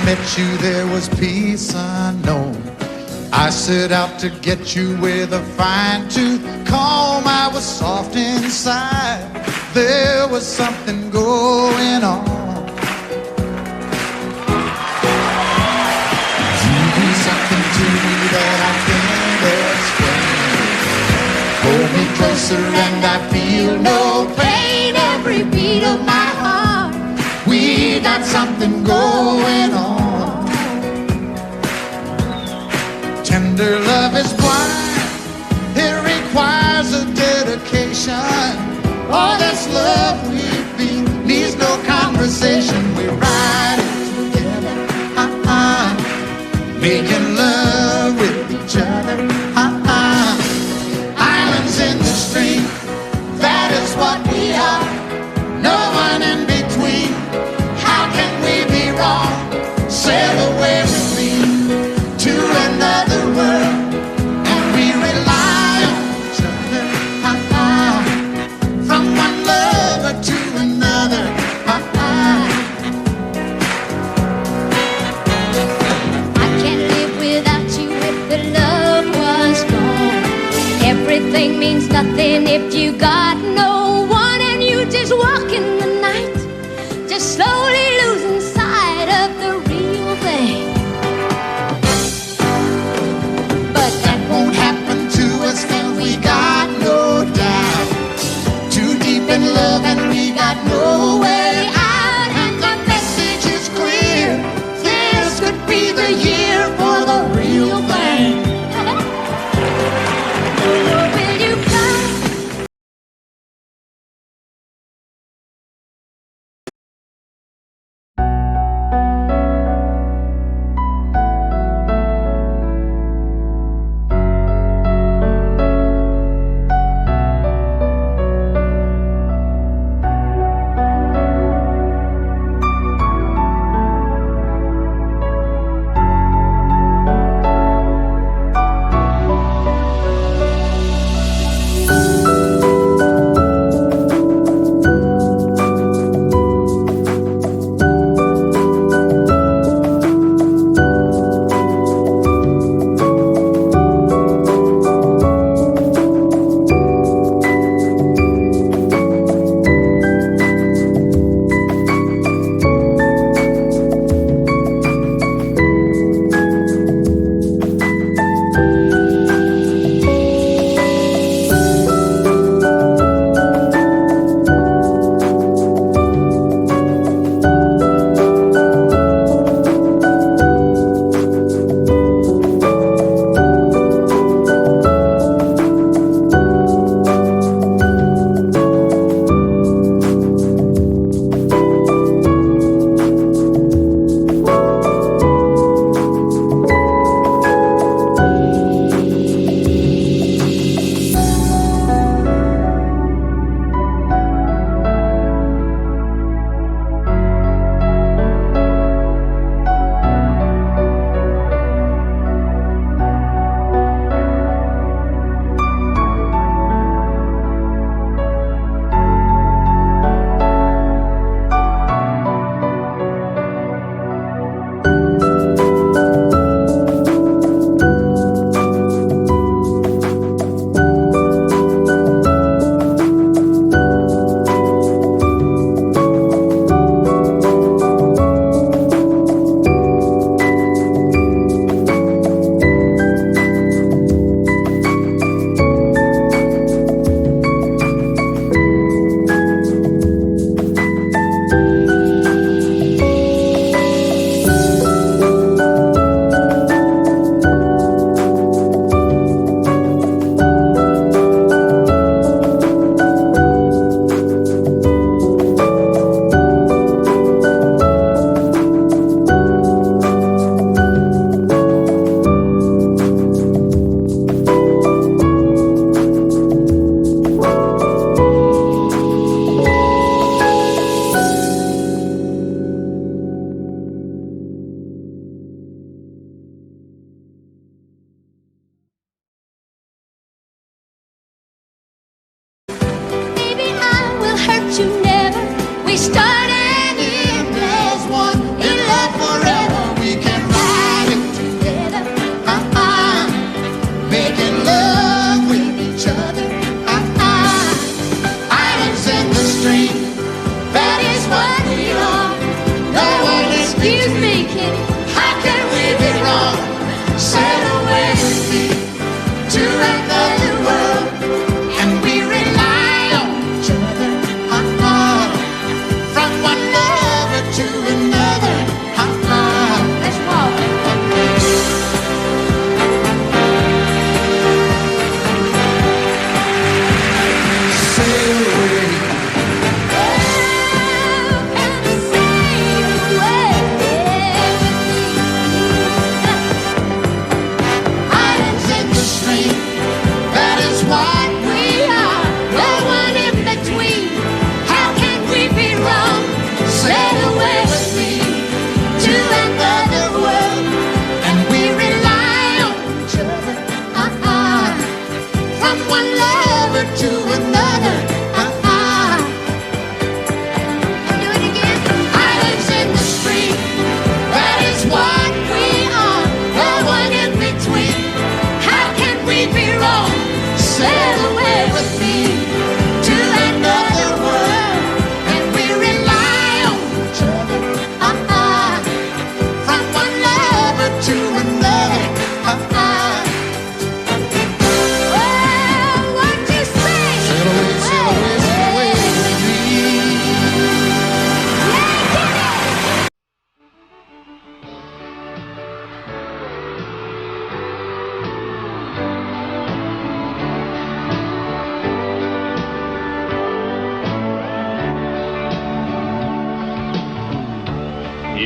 met you, there was peace unknown. I set out to get you with a fine-tooth comb. I was soft inside. There was something going on. You do something to me that I can't explain. Hold me closer and I feel no pain. Every beat of my heart, we got something going on. Tender love is blind. It requires a dedication. All this love we feel needs no conversation. We're riding together, making love with each other, Islands in the stream, that is what we are. No one in between. How can we be wrong? Sail away with me to another world, and we rely on each other, from one lover to another, I can't live without you if the love was gone. Everything means nothing if you got no one, and you just walk in the night, just slowly losing sight of the real thing. but that won't happen to us, and we got no doubt. Too deep in love, and we got no way out. And the message is clear: this could be the year for the real thing. Will you come?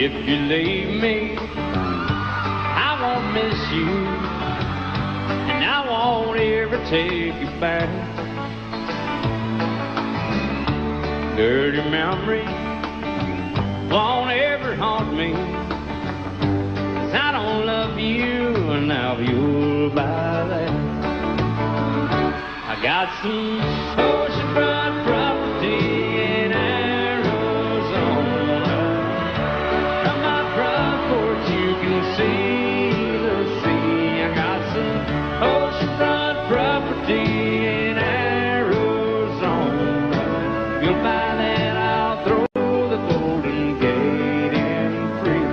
If you leave me, I won't miss you, and I won't ever take you back. Dirty memories won't ever haunt me, 'cause I don't love you, and now you'll buy that. I got some oceanfront property in Arizona. From my front porch you can see the sea. I got some oceanfront property in Arizona. You'll buy that, I'll throw the Golden Gate in free.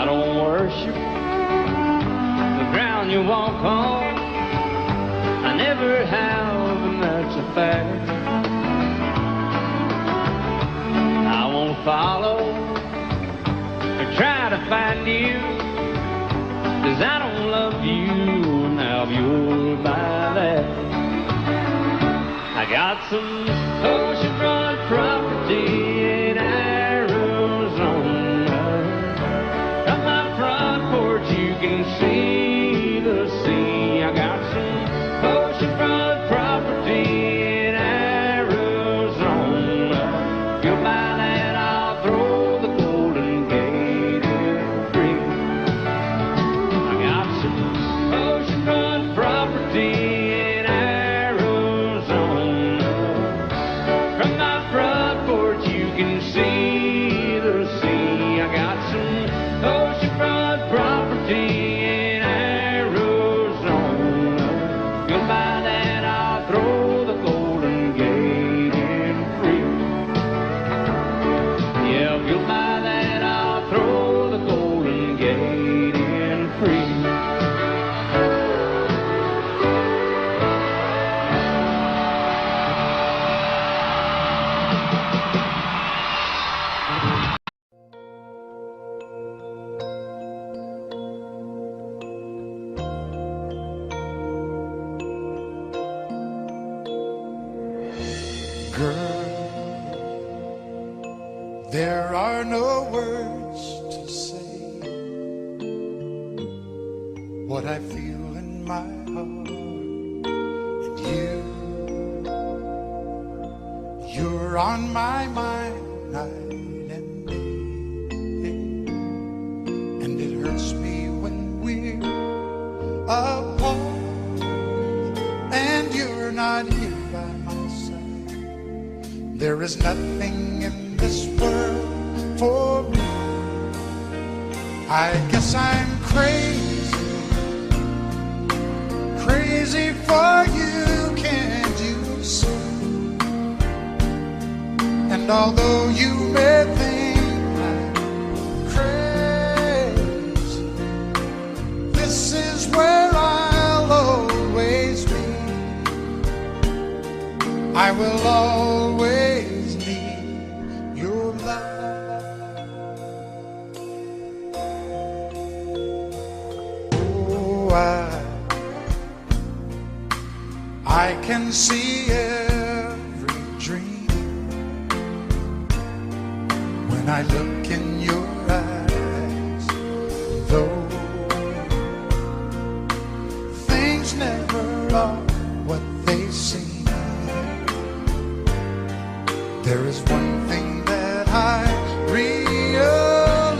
I don't worship the ground you walk on. I never have, and that's a fact. I won't follow or try to find you, 'cause I don't love you, now you'll buy that. I got some oceanfront property in Arizona. From my front porch you can see the sea. I got some oceanfront property in Arizona. If you'll buy that, I'll throw the Golden Gate in free. I got some oceanfront property in Arizona. From my front porch you can see the sea. I got some oceanfront property in Arizona. If you'll buy that, I'll throw the Golden Gate in free. Yeah, if you'll buy that, I'll throw the Golden Gate in free. Girl, there are no words to say what I feel in my heart. And you're on my mind night and day. And it hurts me when we're apart and you're not here by my side. There is nothing in this world for me. I guess I'm crazy, crazy for you, can't you see? And although you may think I'm crazy, this is where I'll always be. I will always need your love. Oh, I can see every dream when I look in your eyes. Though things never are what they seem, there is one thing that I realize,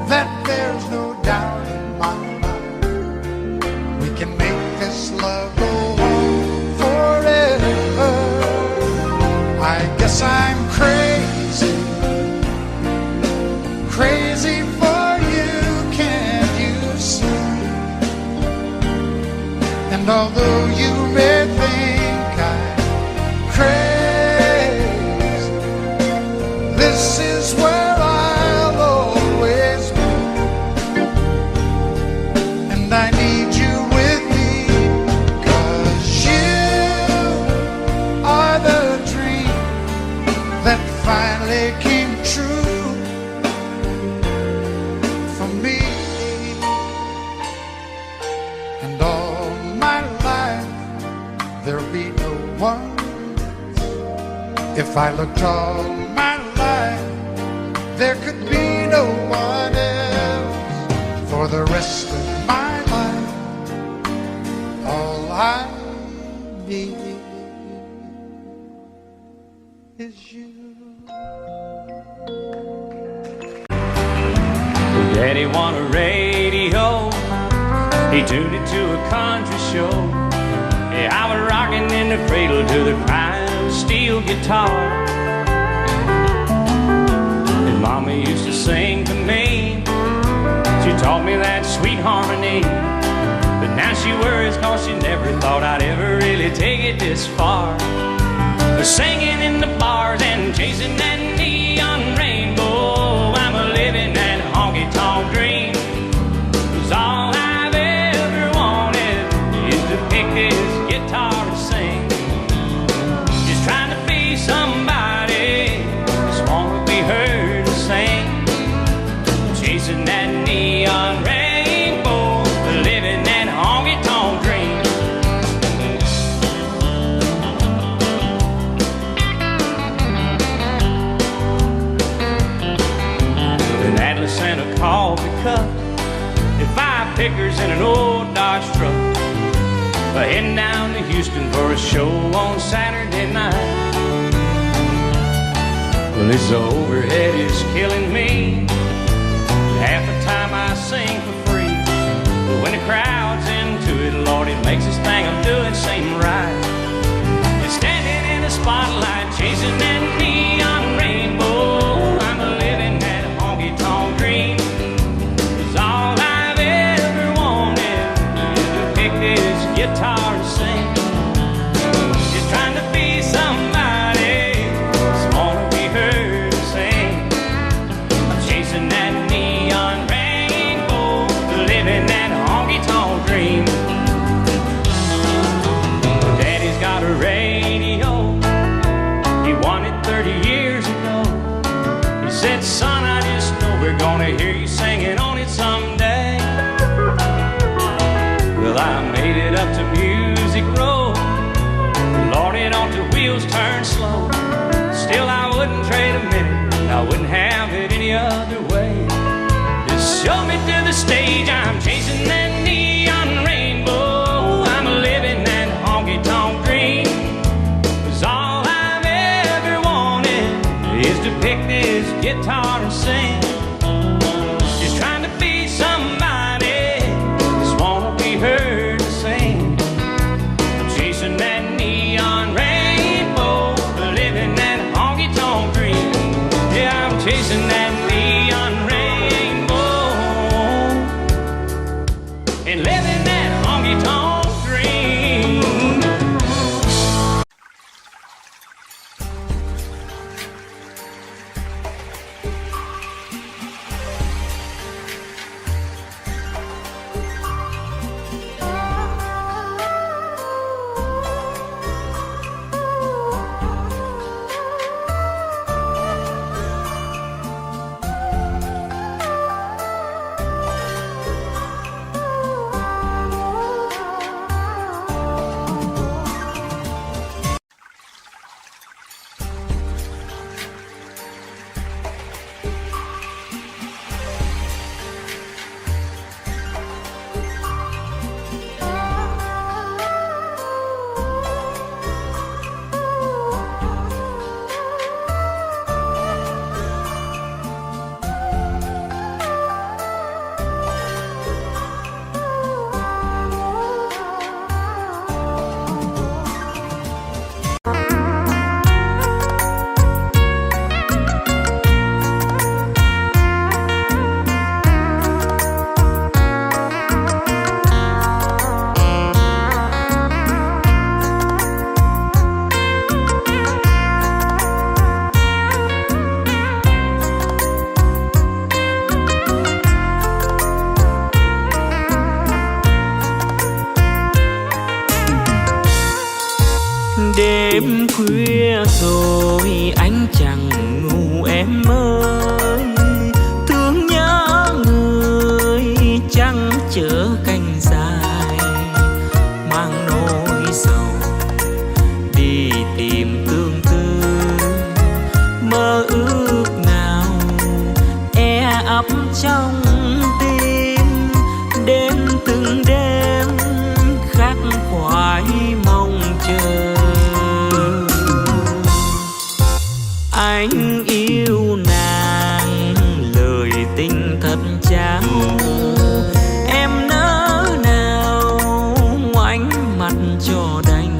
that there's no doubt in my mind. We can make this love go on forever. I guess I'm crazy, crazy for you, can't you see? And although you may think I'm crazy, this is where I'll always be. true for me. And all my life there'll be no one. If I looked all my life, there could be no one else. For the rest of my life, all I need is you. Daddy won a radio, he tuned it to a country show. Yeah, I was rocking in the cradle to the crying steel guitar. And Mama used to sing to me, she taught me that sweet harmony. But now she worries cause she never thought I'd ever really take it this far. But singing in the bars and chasing that neon rainbow, I'm a living that honky-tonk dream. 'Cause all I've ever wanted is to pick this guitar and sing. Just trying to be somebody, just wanna be heard to sing. Chasing that neon rainbow, living that honky-tonk dream. An Atlas and a coffee cup, and 5 pickers in an old Dodge truck. Heading down to Houston for a show on Saturday night. Well, this overhead is killing me. Half the time I sing for free, but when the crowd's into it, Lord, it makes this thing I'm doing seem right. And standing in the spotlight, chasing that neon rainbow, I'm a living that honky-tonk dream. 'Cause all I've ever wanted is to pick this guitar and sing. Just trying to be somebody, just wanna be heard to sing. I'm chasing that neon rainbow, living that honky-tonk dream. Daddy's got a radio, he won it 30 years ago. He said, son, I just know we're gonna hear you singing on it someday. Well, I made it up to Music Road, Lord, it ought to wheels turn slow. Still I wouldn't trade a minute, I wouldn't have it any other way. Just show me to the stage, I'm chasing that neon rainbow, I'm living that honky-tonk dream. 'Cause all I've ever wanted is to pick this guitar and sing. Just trying to be somebody, just wanna be heard to sing. I'm chasing that neon rainbow, living that honky-tonk dream. Yeah, I'm chasing that neon rainbow and living that honky-tonk dream. Đêm khuya rồi anh chẳng ngủ em ơi. trong tim, đến từng đêm khắc khoải mong chờ. Anh yêu nàng lời tình thật trao, em nỡ nào ngoảnh mặt cho đành